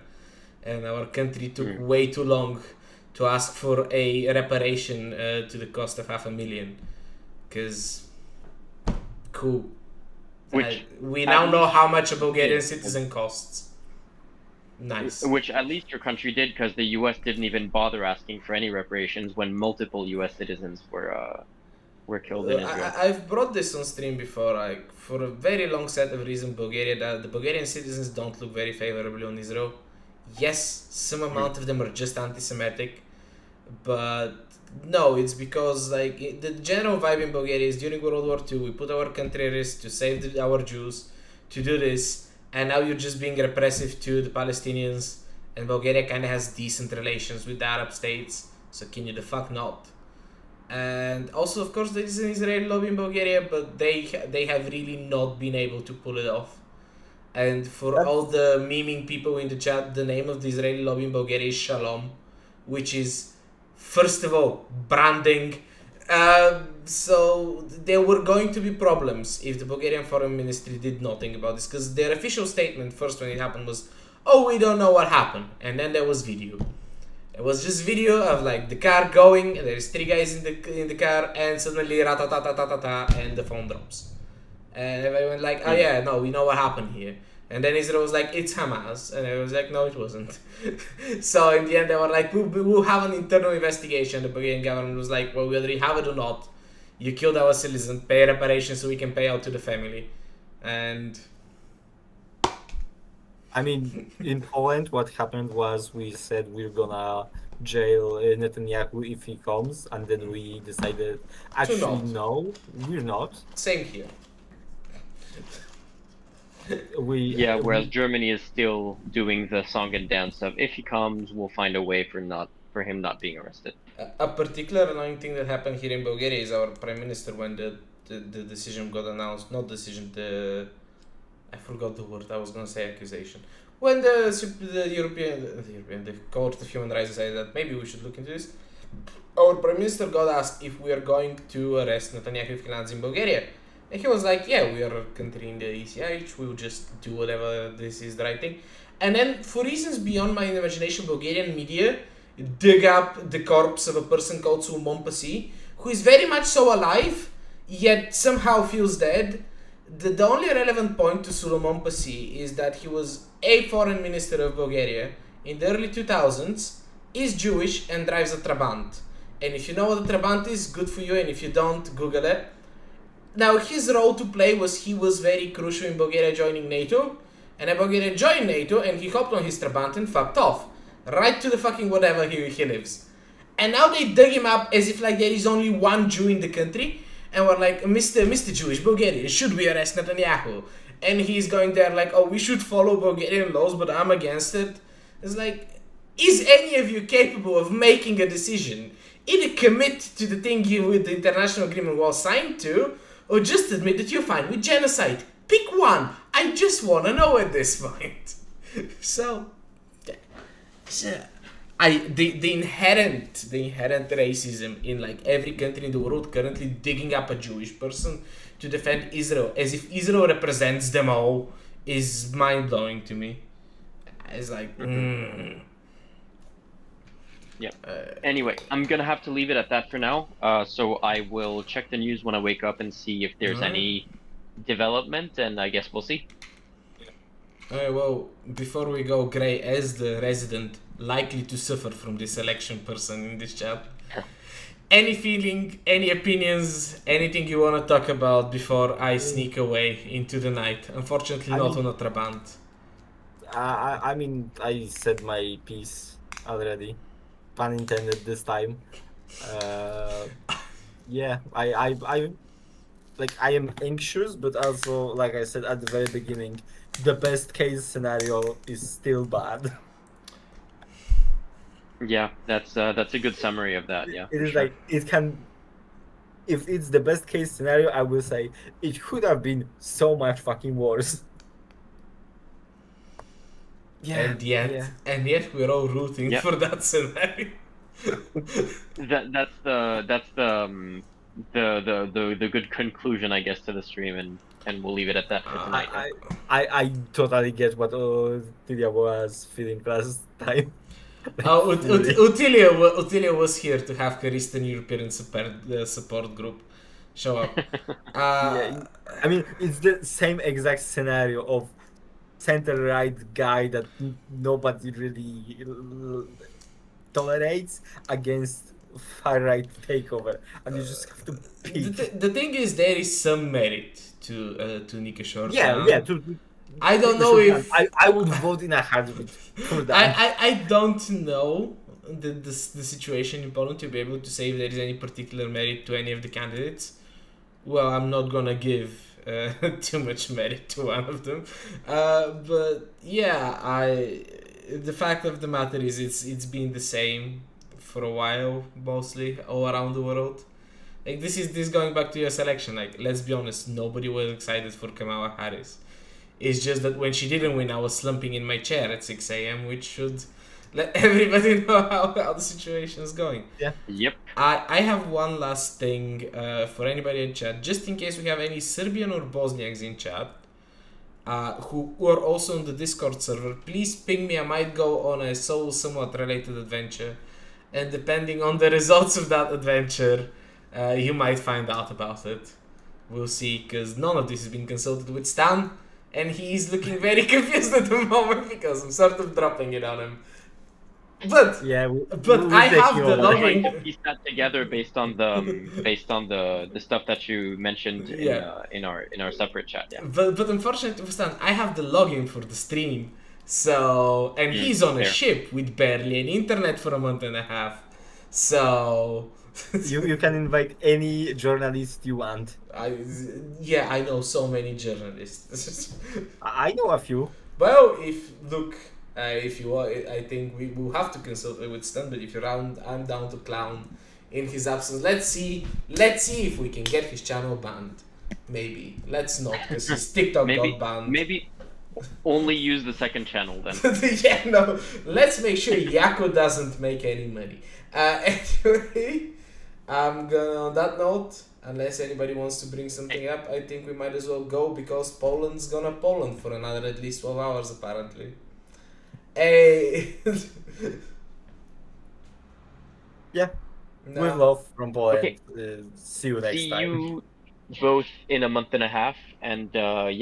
and our country took way too long to ask for a reparation to the cost of $500,000. Because, cool. We now know how much a Bulgarian citizen costs. Nice. Which at least your country did, because the U.S. didn't even bother asking for any reparations when multiple U.S. citizens were killed in Israel. I've brought this on stream before. Like, for a very long set of reasons, the Bulgarian citizens don't look very favorably on Israel. Yes, some amount of them are just anti-Semitic, but no, it's because like the general vibe in Bulgaria is during World War II we put our country at risk to save our Jews, to do this, and now you're just being repressive to the Palestinians, and Bulgaria kind of has decent relations with the Arab states, so can you the fuck not? And also, of course, there is an Israeli lobby in Bulgaria, but they have really not been able to pull it off. And for all the memeing people in the chat, the name of the Israeli lobby in Bulgaria is Shalom, which is, first of all, branding. So there were going to be problems if the Bulgarian Foreign Ministry did nothing about this, because their official statement first when it happened was, "Oh, we don't know what happened," and then there was video. It was just video of like the car going, and there's 3 guys in the car, and suddenly ta and the phone drops. And everyone went like, "Oh yeah, no, we know what happened here." And then Israel was like, "It's Hamas," and I was like, "No, it wasn't." So in the end, they were like, "We'll have an internal investigation." The Bulgarian government was like, "Well, whether you have it or not, you killed our citizen. Pay reparations so we can pay out to the family." And I mean, in Poland, what happened was we said we're gonna jail Netanyahu if he comes, and then we decided, actually, no, we're not. Same here. Whereas Germany is still doing the song and dance of if he comes, we'll find a way for him not being arrested. A particular annoying thing that happened here in Bulgaria is our prime minister, when the decision got announced, not decision, I forgot the word, I was gonna say accusation. When the Court of Human Rights decided that maybe we should look into this, our prime minister got asked if we are going to arrest Netanyahu if he lands in Bulgaria. And he was like, "Yeah, we are a country in the ECH, we will just do whatever this is the right thing." And then, for reasons beyond my imagination, Bulgarian media dug up the corpse of a person called Sulmon Pasi, who is very much so alive, yet somehow feels dead. The only relevant point to Sulmon Pasi is that he was a foreign minister of Bulgaria in the early 2000s, is Jewish, and drives a Trabant. And if you know what a Trabant is, good for you, and if you don't, Google it. Now, his role to play was he was very crucial in Bulgaria joining NATO, and then Bulgaria joined NATO, and he hopped on his Trabant and fucked off. Right to the fucking whatever he lives. And now they dug him up as if like there is only one Jew in the country, and we're like, Mr. Jewish Bulgarian, should we arrest Netanyahu? And he's going there like, "Oh, we should follow Bulgarian laws, but I'm against it." It's like, is any of you capable of making a decision? Either commit to the thing you with the international agreement was signed to, or just admit that you're fine with genocide. Pick one. I just want to know at this point. So the inherent racism in like every country in the world currently digging up a Jewish person to defend Israel as if Israel represents them all is mind-blowing to me. It's like Anyway, I'm gonna have to leave it at that for now. So I will check the news when I wake up and see if there's any development, and I guess we'll see. Well, before we go, Gray, as the resident likely to suffer from this election person in this chat, any feeling, any opinions, anything you want to talk about before I sneak away into the night? Unfortunately, not on a Trabant. I mean, I said my piece already. Pun intended this time. Uh, yeah, I am anxious, but also, like I said at the very beginning, the best case scenario is still bad. Yeah, that's a good summary of that. Yeah, It for is sure. like it can. If it's the best case scenario, I will say it could have been so much fucking worse. Yeah, yeah. And yet we're all rooting Yeah, for that scenario. that's the good conclusion, I guess, to the stream, and we'll leave it at that for Uh, tonight. Yeah. I totally get what Tilia was feeling last time. Like, fully. Utilia was here to have Karistan European support group show up. Yeah, Uh, I mean, it's the same exact scenario of center right guy that nobody really tolerates against far right takeover, and you just have to pick. the thing is, there is some merit to Nika Yeah, yeah. Shortdown. To I don't take a know shot down. if I would vote in a heartbeat for that. I don't know the situation in Poland to be able to say if there is any particular merit to any of the candidates. Well, I'm not gonna give too much merit to one of them, but yeah, I. The fact of the matter is, it's been the same for a while, mostly all around the world. Like this going back to US election. Like let's be honest, nobody was excited for Kamala Harris. It's just that when she didn't win, I was slumping in my chair at 6 a.m., which should let everybody know how the situation is going. Yeah. Yep. I have one last thing for anybody in chat, just in case we have any Serbian or Bosniaks in chat who are also on the Discord server. Please ping me. I might go on a soul somewhat related adventure, and depending on the results of that adventure, you might find out about it. We'll see, because none of this has been consulted with Stan, and he's looking very confused at the moment because I'm sort of dropping it on him. But Yeah, I have the We're trying to login. piece that together based on the stuff that you mentioned Yeah. in our separate chat. Yeah. But unfortunately for Stan, I have the login for the stream. So and he's on a fair. ship with barely any internet for a month and a half. So you can invite any journalist you want. I know so many journalists. I know a few. Well, if you want, I think we will have to consult with Stan. But if you're around, I'm down to clown in his absence. Let's see if we can get his channel banned. Maybe let's not, because his TikTok got banned. Maybe only use the second channel then. Yeah, no. Let's make sure Yako doesn't make any money. Anyway, I'm gonna on that note. Unless anybody wants to bring something up, I think we might as well go, because Poland's gonna Poland for another at least 12 hours apparently. Hey. Yeah. No. With love from Poland. Okay. See you next See time. you both in a month and a half, and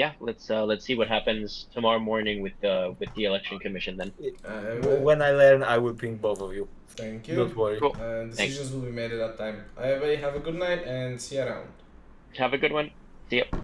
yeah, let's see what happens tomorrow morning with the election commission then. When I learn, I will ping both of you. Thank you. Don't worry. Cool. Decisions will be made at that time. Everybody have a good night and see you around. Have a good one. See ya.